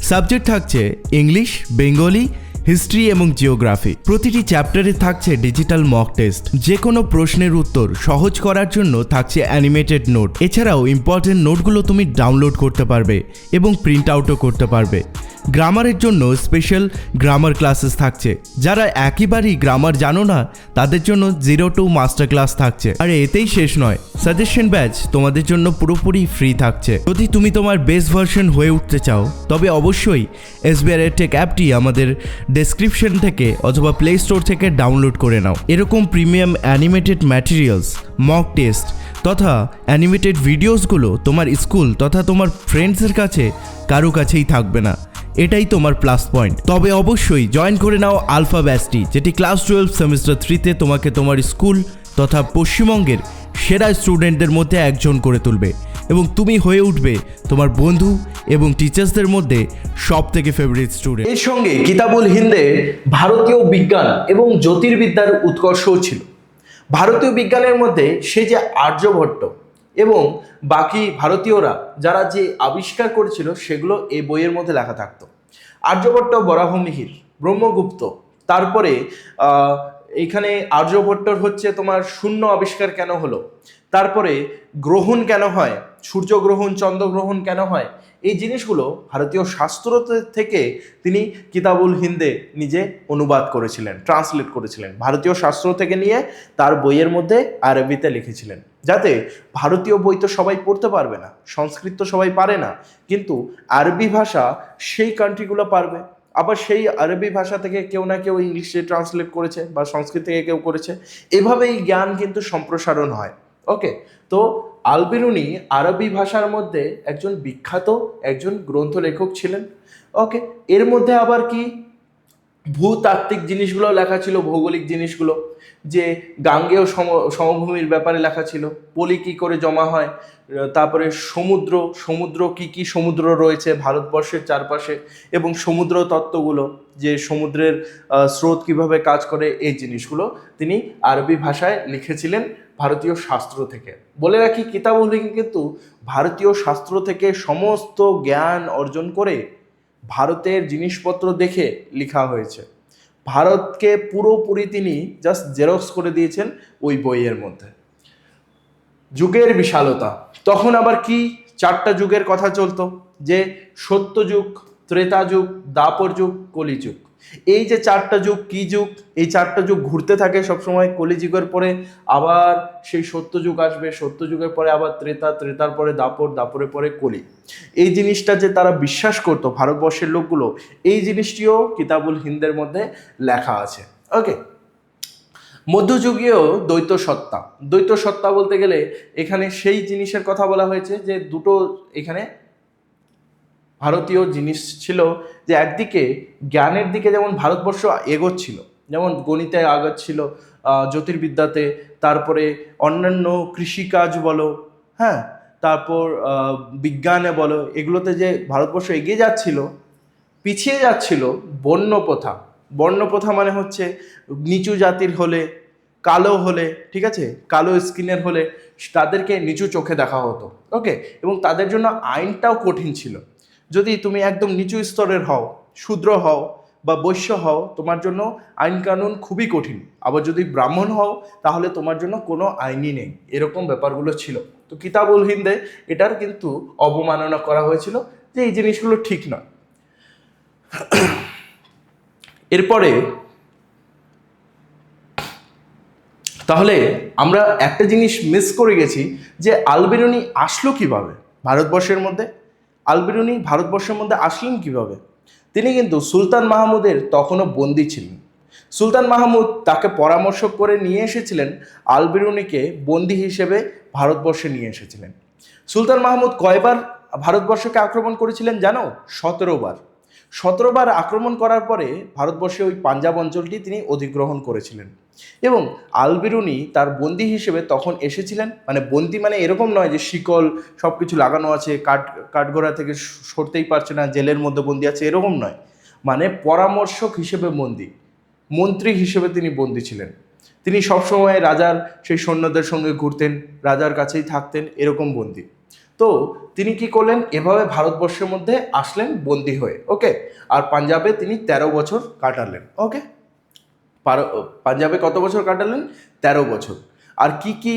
সাবজেক্ট থাকছে ইংলিশ, বেঙ্গলি, হিস্ট্রি এবং জিওগ্রাফি। প্রতিটি চ্যাপ্টারে থাকছে ডিজিটাল মক টেস্ট, যে কোনো প্রশ্নের উত্তর সহজ করার জন্য থাকছে অ্যানিমেটেড নোট। এছাড়াও ইম্পর্টেন্ট নোটগুলো তুমি ডাউনলোড করতে পারবে এবং প্রিন্ট আউটও করতে পারবে। গ্রামারের জন্য স্পেশাল গ্রামার ক্লাসেস থাকছে, যারা একেবারেই গ্রামার জানো না তাদের জন্য 0 to মাস্টার ক্লাস থাকছে। আর এতেই শেষ নয়, সাজেশন ব্যাচ তোমাদের জন্য পুরোপুরি ফ্রি থাকছে। যদি তুমি তোমার বেস্ট ভার্সন হয়ে উঠতে চাও তবে অবশ্যই SBI RedTech অ্যাপটি আমাদের ডেসক্রিপশন থেকে অথবা প্লে স্টোর থেকে ডাউনলোড করে নাও। এরকম premium animated materials, mock test তথা অ্যানিমেটেড ভিডিওসগুলো তোমার স্কুল তথা তোমার ফ্রেন্ডসের কাছে কারো কাছেই থাকবে না। এটাই তোমার প্লাস পয়েন্ট। তবে অবশ্যই জয়েন করে নাও আলফা ব্যাচটি, যেটি ক্লাস 12 সেমিস্টার 3তে তোমাকে তোমার স্কুল তথা পশ্চিমবঙ্গের সেরা স্টুডেন্টদের মধ্যে একজন করে তুলবে এবং তুমি হয়ে উঠবে তোমার বন্ধু এবং টিচার্সদের মধ্যে সবথেকে ফেভারিট স্টুডেন্ট। এর সঙ্গে কিতাবুল হিন্দে ভারতীয় বিজ্ঞান এবং জ্যোতির্বিদ্যার উৎকর্ষও ছিল। ভারতীয় বিজ্ঞানের মধ্যে সে যে আর্যভট্ট এবং বাকি ভারতীয়রা যারা যে আবিষ্কার করেছিল সেগুলো এই বইয়ের মধ্যে লেখা থাকতো। আর্যভট্ট, বরাহমিহির, ব্রহ্মগুপ্ত, তারপরে এখানে আর্যভট্টর হচ্ছে তোমার শূন্য আবিষ্কার কেন হলো, তারপরে গ্রহণ কেন হয়, সূর্যগ্রহণ, চন্দ্রগ্রহণ কেন হয়, এই জিনিসগুলো ভারতীয় শাস্ত্র থেকে তিনি কিতাবুল হিন্দে নিজে অনুবাদ করেছিলেন, ট্রান্সলেট করেছিলেন। ভারতীয় শাস্ত্র থেকে নিয়ে তার বইয়ের মধ্যে আরবিতে লিখেছিলেন, যাতে ভারতীয় বই তো সবাই পড়তে পারবে না, সংস্কৃত তো সবাই পারে না, কিন্তু আরবি ভাষা সেই কান্ট্রিগুলো পারবে। আবার সেই আরবি ভাষা থেকে কেউ না কেউ ইংলিশে ট্রান্সলেট করেছে বা সংস্কৃত থেকে কেউ করেছে, এভাবেই জ্ঞান কিন্তু সম্প্রসারণ হয়। ওকে, তো আল বিরুনি আরবি ভাষার মধ্যে একজন বিখ্যাত একজন গ্রন্থ লেখক ছিলেন। ওকে, এর মধ্যে আবার কি ভূতাত্ত্বিক জিনিসগুলো লেখা ছিল, ভৌগোলিক জিনিসগুলো, যে গাঙ্গেয় সমভূমির ব্যাপারে লেখা ছিল, পলি কী করে জমা হয়, তারপরে সমুদ্র কি কি সমুদ্র রয়েছে ভারতবর্ষের চারপাশে, এবং সমুদ্র তত্ত্বগুলো, যে সমুদ্রের স্রোত কিভাবে কাজ করে, এই জিনিসগুলো তিনি আরবি ভাষায় লিখেছিলেন ভারতীয় শাস্ত্র থেকে। বলে রাখি, কিতাবুল হিন্দ কিন্তু ভারতীয় শাস্ত্র থেকে সমস্ত জ্ঞান অর্জন করে ভারতের জিনিসপত্র দেখে লেখা হয়েছে। ভারতকে পুরোপুরি তিনি জাস্ট জেরক্স করে দিয়েছেন ওই বইয়ের মধ্যে। যুগের বিশালতা, তখন আবার কি 4টা যুগের কথা চলতো, যে সত্যযুগ, ত্রেতা যুগ, দ্বাপর যুগ, কলিযুগ। এই যে 4টা যুগ, কি যুগ, এই 4টা যুগ ঘুরতে থাকে সবসময়। কলিযুগের পরে আবার সেই সত্যযুগ আসবে, সত্যযুগের পরে আবার ত্রেতা, ত্রেতার পরে দ্বাপর, দ্বাপরের পরে কলি। এই জিনিসটা যে তারা বিশ্বাস করতো ভারতবর্ষের লোকগুলো, এই জিনিসটিও কিতাবুল হিন্দের মধ্যে লেখা আছে। ওকে, মধ্যযুগীয় দ্বৈত সত্তা। দ্বৈত সত্তা বলতে গেলে এখানে সেই জিনিসের কথা বলা হয়েছে যে দুটো এখানে ভারতীয় জিনিস ছিল, যে একদিকে জ্ঞানের দিকে যেমন ভারতবর্ষ এগোচ্ছিল, যেমন গণিতে আগাচ্ছিল, জ্যোতির্বিদ্যাতে, তারপরে অন্যান্য কৃষিকাজ বলো, হ্যাঁ, তারপর বিজ্ঞানে বলো, এগুলোতে যে ভারতবর্ষ এগিয়ে যাচ্ছিল, পিছিয়ে যাচ্ছিল বর্ণপ্রথা। বর্ণপ্রথা মানে হচ্ছে নিচু জাতির হলে, কালো হলে, ঠিক আছে, কালো স্কিনের হলে তাদেরকে নিচু চোখে দেখা হতো। ওকে, এবং তাদের জন্য আইনটাও কঠিন ছিল। যদি তুমি একদম নিচু স্তরের হও, শূদ্র হও বা বৈশ্য হও, তোমার জন্য আইন কানুন খুবই কঠিন। আবার যদি ব্রাহ্মণ হও তাহলে তোমার জন্য কোনো আইনই নেই, এরকম ব্যাপারগুলো ছিল। তো কিতাবুল হিন্দে এটার কিন্তু অবমাননা করা হয়েছিল, যে এই জিনিসগুলো ঠিক নয়। এরপরে তাহলে আমরা একটা জিনিস মিস করে গেছি, যে আল বেরুনি আসলো কিভাবে ভারতবর্ষের মধ্যে। আল বেরুনি ভারতবর্ষের মধ্যে আসলেন কিভাবে? তিনি কিন্তু সুলতান মাহমুদের তখনও বন্দী ছিলেন। সুলতান মাহমুদ তাকে পরামর্শ করে নিয়ে এসেছিলেন, আল বেরুনিকে বন্দী হিসেবে ভারতবর্ষে নিয়ে এসেছিলেন। সুলতান মাহমুদ কয়বার ভারতবর্ষকে আক্রমণ করেছিলেন জানো? 17বার। 17বার আক্রমণ করার পরে ভারতবর্ষে ওই পাঞ্জাব অঞ্চলটি তিনি অধিগ্রহণ করেছিলেন। এবং আল বেরুনি তার বন্দী হিসেবে তখন এসেছিলেন, মানে বন্দী মানে এরকম নয় যে শিকল সব কিছু লাগানো আছে, কাঠগড়া থেকে সরতেই পারছে না, জেলের মধ্যে বন্দী আছে, এরকম নয়। মানে পরামর্শক হিসেবে বন্দী, মন্ত্রী হিসেবে তিনি বন্দী ছিলেন। তিনি সবসময় রাজার সেই সৈন্যদের সঙ্গে ঘুরতেন, রাজার কাছেই থাকতেন, এরকম বন্দী। তো তিনি কি করলেন, এভাবে ভারতবর্ষের মধ্যে আসলেন বন্দী হয়ে। ওকে, আর পাঞ্জাবে তিনি 13 বছর কাটালেন। ওকে, পাঞ্জাবে কত বছর কাটালেন? 13 বছর। আর কি কি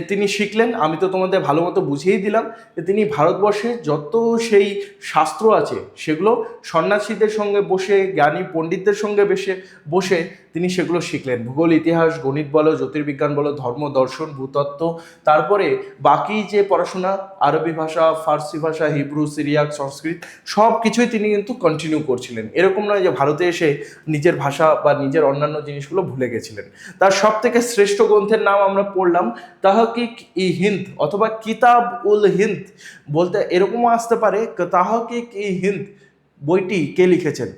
তিনি শিখলেন আমি তো তোমাদের ভালো মতো বুঝিয়েই দিলাম, যে তিনি ভারতবর্ষে যত সেই শাস্ত্র আছে সেগুলো সন্ন্যাসীদের সঙ্গে বসে, জ্ঞানী পণ্ডিতদের সঙ্গে বসে তিনি সেগুলো শিখলেন। ভূগোল, ইতিহাস, গণিত বলো, জ্যোতির্বিজ্ঞান বলো, ধর্ম, দর্শন, ভূতত্ত্ব, তারপরে বাকি যে পড়াশোনা, আরবি ভাষা, ফার্সি ভাষা, হিব্রু, সিরিয়াক, সংস্কৃত, সব কিছুই তিনি কিন্তু কন্টিনিউ করছিলেন। এরকম নয় যে ভারতে এসে নিজের ভাষা বা নিজের অন্যান্য জিনিসগুলো ভুলে গেছিলেন। তার সব থেকে শ্রেষ্ঠ গ্রন্থের নাম আমরা পড়লাম তাহকিক ই হিন্দ, অথবা কিতাব উল হিন্দ বলতে এরকমও আসতে পারে। তাহকিক ই হিন্দ বইটি কে লিখেছেন?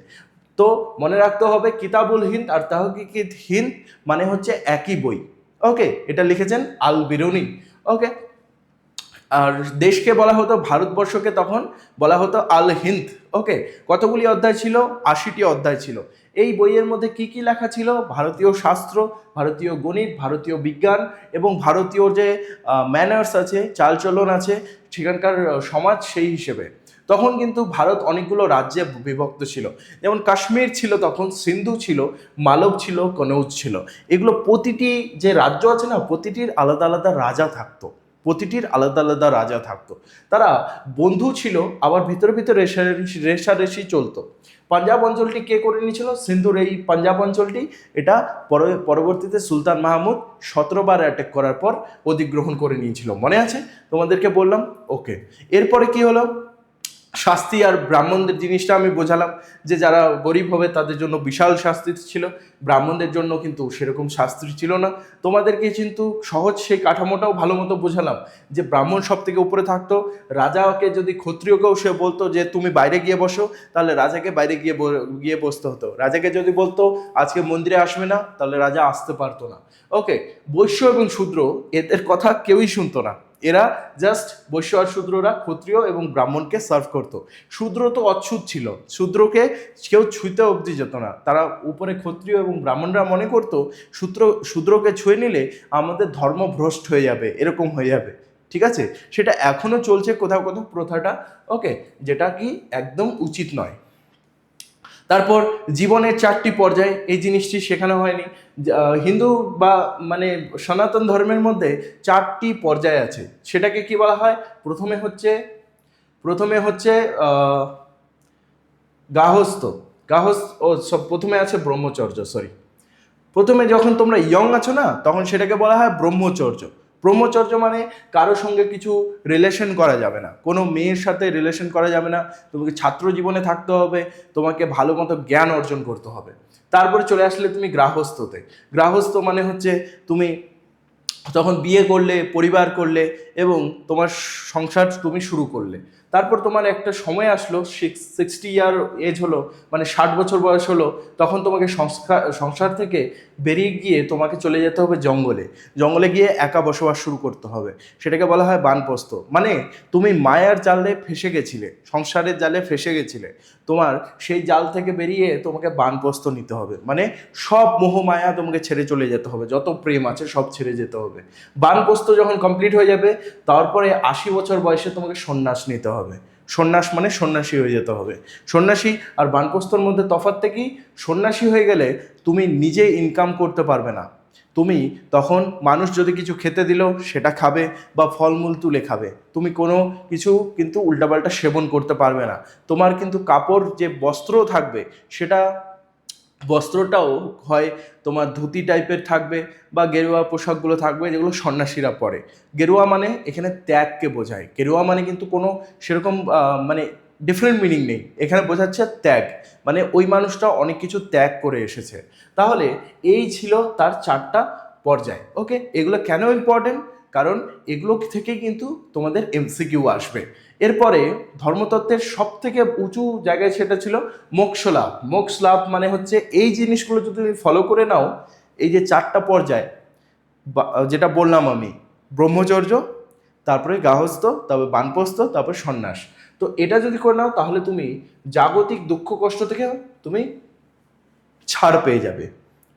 তো মনে রাখতে হবে, কিতাবুল হিন্দ আর তাহকিক ই হিন্দ মানে হচ্ছে একই বই। ওকে, এটা লিখেছেন আল বেরুনি। ওকে, আর দেশকে বলা হতো, ভারতবর্ষকে তখন বলা হতো আল হিন্দ। ওকে, কতগুলি অধ্যায় ছিল? 80টি অধ্যায় ছিল। এই বইয়ের মধ্যে কি কি লেখা ছিল? ভারতীয় শাস্ত্র, ভারতীয় গণিত, ভারতীয় বিজ্ঞান এবং ভারতীয় যে ম্যানার্স আছে, চালচলন আছে, সেখানকার সমাজ, সেই হিসেবে। তখন কিন্তু ভারত অনেকগুলো রাজ্যে বিভক্ত ছিল। যেমন কাশ্মীর ছিল, তখন সিন্ধু ছিল, মালব ছিল, কনৌজ ছিল। এগুলো প্রতিটি যে রাজ্য আছে না, প্রতিটির আলাদা আলাদা রাজা থাকতো, প্রতিটির আলাদা আলাদা রাজা থাকতো। তারা বন্ধু ছিল, আবার ভিতরে ভিতরে রেশারেশি চলতো। পাঞ্জাব অঞ্চলটি কে করে নিয়েছিল? সিন্ধুর এই পাঞ্জাব অঞ্চলটি, এটা পরবর্তীতে সুলতান মাহমুদ 17বার অ্যাটাক করার পর অধিগ্রহণ করে নিয়েছিল। মনে আছে? তোমাদেরকে বললাম। ওকে, এরপরে কি হলো? শাস্তি আর ব্রাহ্মণদের জিনিসটা আমি বোঝালাম, যে যারা গরিব হবে তাদের জন্য বিশাল শাস্তি ছিল, ব্রাহ্মণদের জন্য কিন্তু সেরকম শাস্তি ছিল না। তোমাদেরকে কিন্তু সহজ সেই কাঠামোটাও ভালো মতো বোঝালাম, যে ব্রাহ্মণ সব থেকে উপরে থাকতো। রাজাকে যদি ক্ষত্রিয়কেও সে বলতো যে তুমি বাইরে গিয়ে বসো, তাহলে রাজাকে বাইরে গিয়ে বসতে হতো। রাজাকে যদি বলতো আজকে মন্দিরে আসবে না, তাহলে রাজা আসতে পারতো না। ওকে, বৈশ্য এবং শূদ্র এদের কথা কেউই শুনতো না। এরা জাস্ট, বৈশ্য আর শূদ্ররা ক্ষত্রিয় এবং ব্রাহ্মণকে সার্ভ করতো। শূদ্র তো অচ্ছুত ছিল, শূদ্রকে কেউ ছুঁতে অবধি যেত না। তারা উপরে ক্ষত্রিয় এবং ব্রাহ্মণরা মনে করতো শূদ্রকে ছুঁয়ে নিলে আমাদের ধর্ম ভ্রষ্ট হয়ে যাবে, এরকম হয়ে যাবে। ঠিক আছে, সেটা এখনো চলছে কোথাও কোথাও প্রথাটা। ওকে, যেটা কি একদম উচিত নয়। তারপর জীবনের 4টি পর্যায়, এই জিনিসটি শেখানো হয়নি। হিন্দু বা মানে সনাতন ধর্মের মধ্যে 4টি পর্যায় আছে। সেটাকে কি বলা হয়? প্রথমে হচ্ছে প্রথমে আছে ব্রহ্মচর্য। প্রথমে যখন তোমরা ইয়ং আছো না, তখন সেটাকে বলা হয় ব্রহ্মচর্য। ব্রহ্মচর্য মানে কারোর সঙ্গে কিছু রিলেশন করা যাবে না, কোনো মেয়ের সাথে রিলেশন করা যাবে না, তোমাকে ছাত্র জীবনে থাকতে হবে, তোমাকে ভালো মতো জ্ঞান অর্জন করতে হবে। তারপরে চলে আসলে তুমি গৃহস্থতে। গৃহস্থ মানে হচ্ছে তুমি তখন বিয়ে করলে, পরিবার করলে এবং তোমার সংসার তুমি শুরু করলে। তারপর তোমার একটা সময় আসলো, 60 ইয়ার এজ হলো, মানে 60 বছর বয়স হলো, তখন তোমাকে সংসার থেকে বেরিয়ে গিয়ে তোমাকে চলে যেতে হবে জঙ্গলে গিয়ে একা বসবাস শুরু করতে হবে। সেটাকে বলা হয় বানপ্রস্থ। মানে তুমি মায়ার জালে ফেসে গেছিলে, সংসারের জালে ফেসে গেছিলে, তোমার সেই জাল থেকে বেরিয়ে তোমাকে বানপ্রস্থ নিতে হবে। মানে সব মোহমায়া তোমাকে ছেড়ে চলে যেতে হবে, যত প্রেম আছে সব ছেড়ে যেতে হবে। বানপ্রস্থ যখন কমপ্লিট হয়ে যাবে, তারপরে 80 বছর বয়সে তোমাকে সন্ন্যাস নিতে হবে। সন্ন্যাস মানে সন্ন্যাসী হয়ে যেতে হবে। সন্ন্যাসী আর বানপ্রস্থর মধ্যে তফাৎটা কি? সন্ন্যাসী হয়ে গেলে তুমি নিজে ইনকাম করতে পারবে না, তুমি তখন মানুষ যদি কিছু খেতে দিল সেটা খাবে বা ফলমূল তুলে খাবে, তুমি কোনো কিছু কিন্তু উল্টাপাল্টা সেবন করতে পারবে না। তোমার কিন্তু কাপড় যে বস্ত্র থাকবে সেটা বস্ত্রটাও হয় তোমার ধুতি টাইপের থাকবে বা গেরুয়া পোশাকগুলো থাকবে যেগুলো সন্ন্যাসীরা পরে। গেরুয়া মানে এখানে ত্যাগকে বোঝায়, গেরুয়া মানে কিন্তু কোনো সেরকম মানে ডিফারেন্ট মিনিং নেই, এখানে বোঝাচ্ছে ত্যাগ, মানে ওই মানুষটা অনেক কিছু ত্যাগ করে এসেছে। তাহলে এই ছিল তার 4টা পর্যায়। ওকে, এগুলো কেন ইম্পর্টেন্ট? কারণ এগুলো থেকেই কিন্তু তোমাদের এমসিকিউ আসবে। এরপরে ধর্মতত্ত্বের সব থেকে উঁচু জায়গায় সেটা ছিল মোক্ষ লাভ। মোক্ষ লাভ মানে হচ্ছে এই জিনিসগুলো যদি তুমি ফলো করে নাও, এই যে 4টা পর্যায় যেটা বললাম আমি, ব্রহ্মচর্য, তারপরে গাহস্থ, তারপরে বানপ্রস্থ, তারপরে সন্ন্যাস। তো এটা যদি করে নাও তাহলে তুমি জাগতিক দুঃখ কষ্ট থেকে তুমি ছাড় পেয়ে যাবে।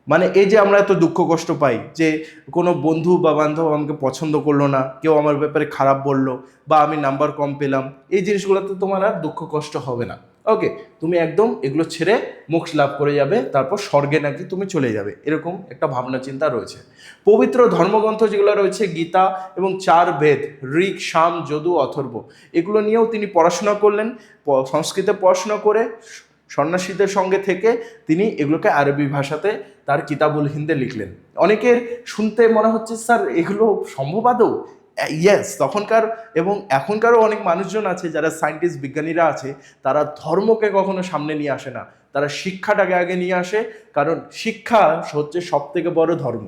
মানে এই যে আমরা এত দুঃখ কষ্ট পাই যে কোনো বন্ধু বা বান্ধব আমাকে পছন্দ করলো না, কেউ আমার ব্যাপারে খারাপ বললো, বা আমি নাম্বার কম পেলাম, এই জিনিসগুলোতে তোমার আর দুঃখ কষ্ট হবে না। ওকে, তুমি একদম এগুলো ছেড়ে মোক্ষ লাভ করে যাবে, তারপর স্বর্গে নাকি তুমি চলে যাবে, এরকম একটা ভাবনা চিন্তা রয়েছে। পবিত্র ধর্মগ্রন্থ যেগুলো রয়েছে গীতা এবং 4 বেদ, ঋক, সাম, যদু, অথর্ব, এগুলো নিয়েও তিনি পড়াশোনা করলেন। সংস্কৃতে পড়াশোনা করে সন্ন্যাসীদের সঙ্গে থেকে তিনি এগুলোকে আরবি ভাষাতে তার কিতাবুল হিন্দে লিখলেন। অনেকের শুনতে মনে হচ্ছে স্যার এগুলো সম্ভব আদৌ? ইয়েস, তখনকার এবং এখনকারও অনেক মানুষজন আছে যারা সায়েন্টিস্ট, বিজ্ঞানীরা আছে, তারা ধর্মকে কখনো সামনে নিয়ে আসে না, তারা শিক্ষাটাকে আগে নিয়ে আসে। কারণ শিক্ষা হচ্ছে সব থেকে বড় ধর্ম।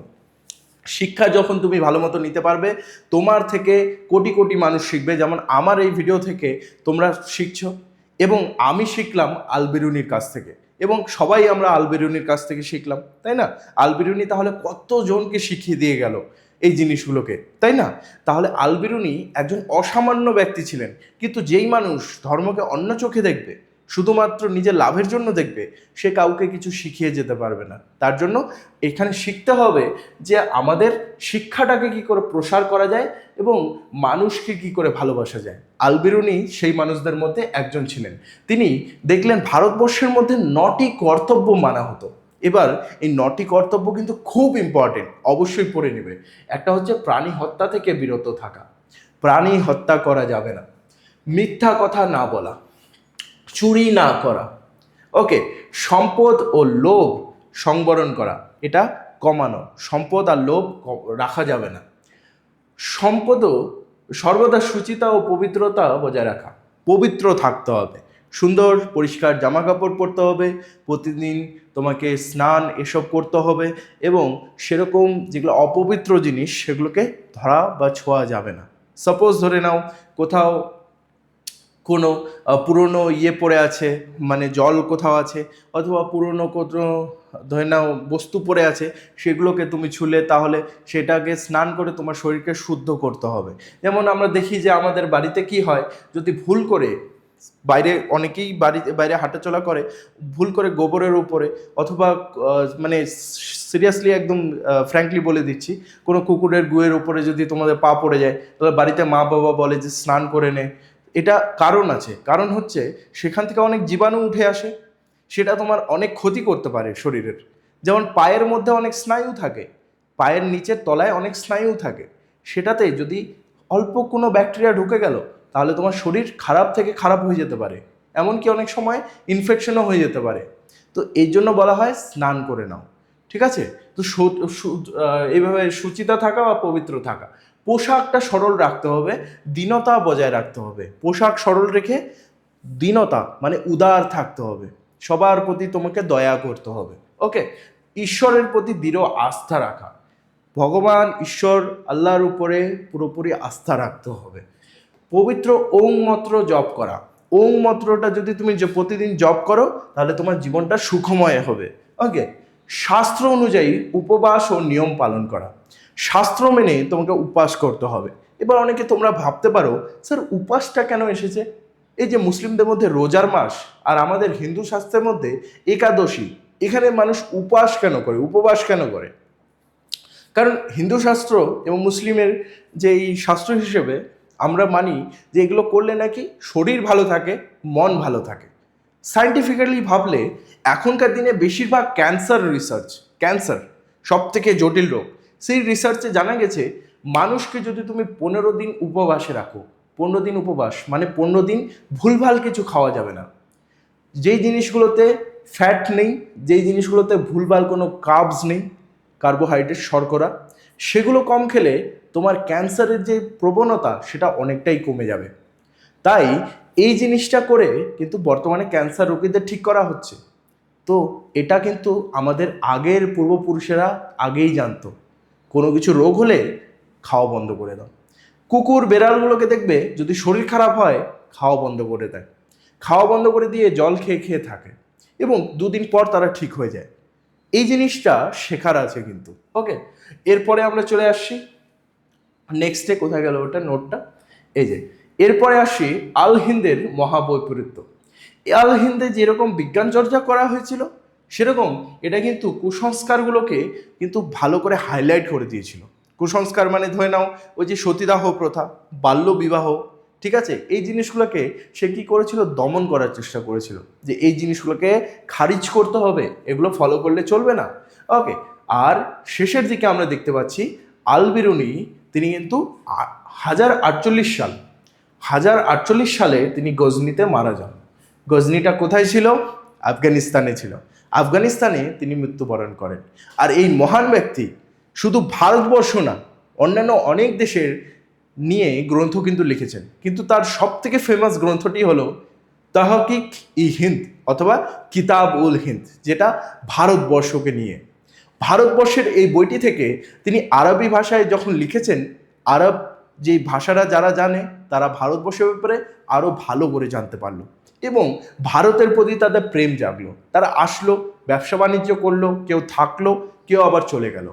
শিক্ষা যখন তুমি ভালো মতো নিতে পারবে, তোমার থেকে কোটি কোটি মানুষ শিখবে। যেমন আমার এই ভিডিও থেকে তোমরা শিখছো, এবং আমি শিখলাম আল-বিরুনির কাছ থেকে, এবং সবাই আমরা আল-বিরুনির কাছ থেকে শিখলাম, তাই না? আল-বিরুনি তাহলে কতজনকে শিখিয়ে দিয়ে গেল এই জিনিসগুলোকে, তাই না? তাহলে আল-বিরুনি একজন অসামান্য ব্যক্তি ছিলেন, কিন্তু যেই মানুষ ধর্মকে অন্য চোখে দেখবে, শুধুমাত্র নিজের লাভের জন্য দেখবে, সে কাউকে কিছু শিখিয়ে যেতে পারবে না। তার জন্য এখানে শিখতে হবে যে আমাদের শিক্ষাটাকে কি করে প্রসার করা যায় এবং মানুষকে কি করে ভালোবাসা যায়। আল-বিরুনি সেই মানুষদের মধ্যে একজন ছিলেন। তিনি দেখলেন ভারতবর্ষের মধ্যে 9টি কর্তব্য মানা হতো। এবার এই 9টি কর্তব্য কিন্তু খুব ইম্পর্টেন্ট, অবশ্যই পড়ে নেবে। একটা হচ্ছে প্রাণী হত্যা থেকে বিরত থাকা, প্রাণী হত্যা করা যাবে না, মিথ্যা কথা না বলা, চুরি না করা, ওকে, সম্পদ ও লোভ সংবরণ করা, এটা কমানো, সম্পদ আর লোভ রাখা যাবে না। সম্পদও সর্বদা শুচিতা ও পবিত্রতা বজায় রাখা, পবিত্র থাকতে হবে, সুন্দর পরিষ্কার জামা কাপড় পরতে হবে, প্রতিদিন তোমাকে স্নান এসব করতে হবে, এবং সেরকম যেগুলো অপবিত্র জিনিস সেগুলোকে ধরা বা ছোঁয়া যাবে না। সাপোজ ধরে নাও কোথাও কোনো পুরনো পড়ে আছে, মানে জল কোথাও আছে, অথবা পুরনো কোনো ধরে নাও বস্তু পড়ে আছে, সেগুলোকে তুমি ছুলে তাহলে সেটাকে স্নান করে তোমার শরীরকে শুদ্ধ করতে হবে। যেমন আমরা দেখি যে আমাদের বাড়িতে কি হয়, যদি ভুল করে বাইরে, অনেকেই বাইরে হাঁটাচলা করে, ভুল করে গোবরের উপরে, অথবা মানে সিরিয়াসলি একদম ফ্র্যাঙ্কলি বলে দিচ্ছি, কোনো কুকুরের গুয়ের উপরে যদি তোমাদের পা পড়ে যায়, তাহলে বাড়িতে মা বাবা বলে যে স্নান করে নে। এটা কারণ আছে, কারণ হচ্ছে সেখান থেকে অনেক জীবাণু উঠে আসে, সেটা তোমার অনেক ক্ষতি করতে পারে শরীরের। যেমন পায়ের মধ্যে অনেক স্নায়ু থাকে, পায়ের নিচের তলায় অনেক স্নায়ু থাকে, সেটাতে যদি অল্প কোনো ব্যাকটেরিয়া ঢুকে গেল তাহলে তোমার শরীর খারাপ থেকে খারাপ হয়ে যেতে পারে, এমনকি অনেক সময় ইনফেকশনও হয়ে যেতে পারে। তো এই জন্য বলা হয় স্নান করে নাও, ঠিক আছে? তো এইভাবে শুচিতা থাকা বা পবিত্র থাকা। পোশাকটা সরল রাখতে হবে, দীনতা বজায় রাখতে হবে। পোশাক সরল রেখে দীনতা মানে উদার থাকতে হবে, সবার প্রতি তোমাকে দয়া করতে হবে। ওকে, ঈশ্বরের প্রতি দৃঢ় আস্থা রাখা, ভগবান ঈশ্বর আল্লাহর উপরে পুরোপুরি আস্থা রাখতে হবে। পবিত্র ওং মন্ত্র জপ করা, ওং মন্ত্রটা যদি তুমি প্রতিদিন জপ করো তাহলে তোমার জীবনটা সুখময় হবে। ওকে, শাস্ত্র অনুযায়ী উপবাস ও নিয়ম পালন করা, শাস্ত্র মেনে তোমাকে উপবাস করতে হবে। এবার অনেকে তোমরা ভাবতে পারো স্যার উপবাসটা কেন এসেছে? এই যে মুসলিমদের মধ্যে রোজার মাস আর আমাদের হিন্দু শাস্ত্রের মধ্যে একাদশী, এখানে মানুষ উপবাস কেন করে, উপবাস কেন করে? কারণ হিন্দু শাস্ত্র এবং মুসলিমের যে এই শাস্ত্র হিসেবে আমরা মানি যে এগুলো করলে নাকি শরীর ভালো থাকে, মন ভালো থাকে। সায়েন্টিফিক্যালি ভাবলে এখনকার দিনে বেশিরভাগ ক্যান্সার রিসার্চ, ক্যান্সার সব থেকে জটিল রোগ, সেই রিসার্চে জানা গেছে মানুষকে যদি তুমি 15 দিন উপবাসে রাখো, 15 দিন উপবাস মানে 15 দিন ভুলভাল কিছু খাওয়া যাবে না, যেই জিনিসগুলোতে ফ্যাট নেই, যেই জিনিসগুলোতে ভুলভাল কোনো কার্বস নেই, কার্বোহাইড্রেট শর্করা, সেগুলো কম খেলে তোমার ক্যান্সারের যে প্রবণতা সেটা অনেকটাই কমে যাবে। তাই এই জিনিসটা করে কিন্তু বর্তমানে ক্যান্সার রোগীদের ঠিক করা হচ্ছে। তো এটা কিন্তু আমাদের আগের পূর্বপুরুষেরা আগেই জানতো, কোনো কিছু রোগ হলে খাওয়া বন্ধ করে দাও। কুকুর বেড়ালগুলোকে দেখবে যদি শরীর খারাপ হয় খাওয়া বন্ধ করে দেয়, খাওয়া বন্ধ করে দিয়ে জল খেয়ে খেয়ে থাকে এবং 2 দিন পর তারা ঠিক হয়ে যায়। এই জিনিসটা শেখার আছে কিন্তু। ওকে, এরপরে আমরা চলে আসছি নেক্সটে, কোথায় গেল ওটা নোটটা, এই যে এরপরে আসি আল হিন্দের মহাবৈপরীত্য। আল হিন্দে যেরকম বিজ্ঞান চর্চা করা হয়েছিল সেরকম এটা কিন্তু কুসংস্কারগুলোকে কিন্তু ভালো করে হাইলাইট করে দিয়েছিল। কুসংস্কার মানে ধরে নাও ওই যে সতীদাহ প্রথা, বাল্য বিবাহ, ঠিক আছে, এই জিনিসগুলোকে সে কী করেছিল, দমন করার চেষ্টা করেছিল, যে এই জিনিসগুলোকে খারিজ করতে হবে, এগুলো ফলো করলে চলবে না। ওকে, আর শেষের দিকে আমরা দেখতে পাচ্ছি আল বিরুনি, তিনি কিন্তু 1048 সালে তিনি গজনিতে মারা যান। গজনিটা কোথায় ছিল? আফগানিস্তানে ছিল। আফগানিস্তানে তিনি মৃত্যুবরণ করেন। আর এই মহান ব্যক্তি শুধু ভারতবর্ষ না, অন্যান্য অনেক দেশের নিয়ে গ্রন্থ কিন্তু লিখেছেন, কিন্তু তার সব থেকে ফেমাস গ্রন্থটি হলো তাহকিক ই হিন্দ অথবা কিতাব উল হিন্দ, যেটা ভারতবর্ষকে নিয়ে। ভারতবর্ষের এই বইটি থেকে তিনি আরবি ভাষায় যখন লিখেছেন, আরব যে ভাষাটা যারা জানে তারা ভারতবর্ষের ব্যাপারে আরও ভালো করে জানতে পারলো এবং ভারতের প্রতি তাদের প্রেম জাগলো। তারা আসলো, ব্যবসা বাণিজ্য করলো, কেউ থাকলো, কেউ আবার চলে গেল,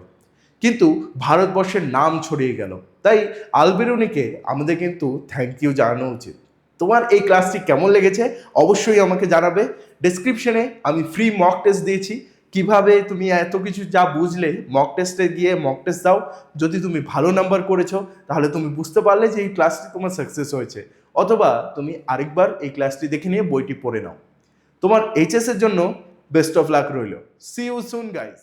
কিন্তু ভারতবর্ষের নাম ছড়িয়ে গেল। তাই আল বিরুনিকে আমাদের কিন্তু থ্যাংক ইউ জানানো উচিত। তোমার এই ক্লাসটি কেমন লেগেছে অবশ্যই আমাকে জানাবে। ডেসক্রিপশনে আমি ফ্রি মক টেস্ট দিয়েছি, কিভাবে তুমি এত কিছু যা বুঝলে মক টেস্টে গিয়ে মক টেস্ট দাও। যদি তুমি ভালো নাম্বার করেছো তাহলে তুমি বুঝতে পারলে যে এই ক্লাসটি তোমার সাকসেস হয়েছে, অথবা তুমি আরেকবার এই ক্লাসটি দেখে নিয়ে বইটি পড়ে নাও। তোমার এইচএস এর জন্য বেস্ট অফ লাক রইল। See you soon guys.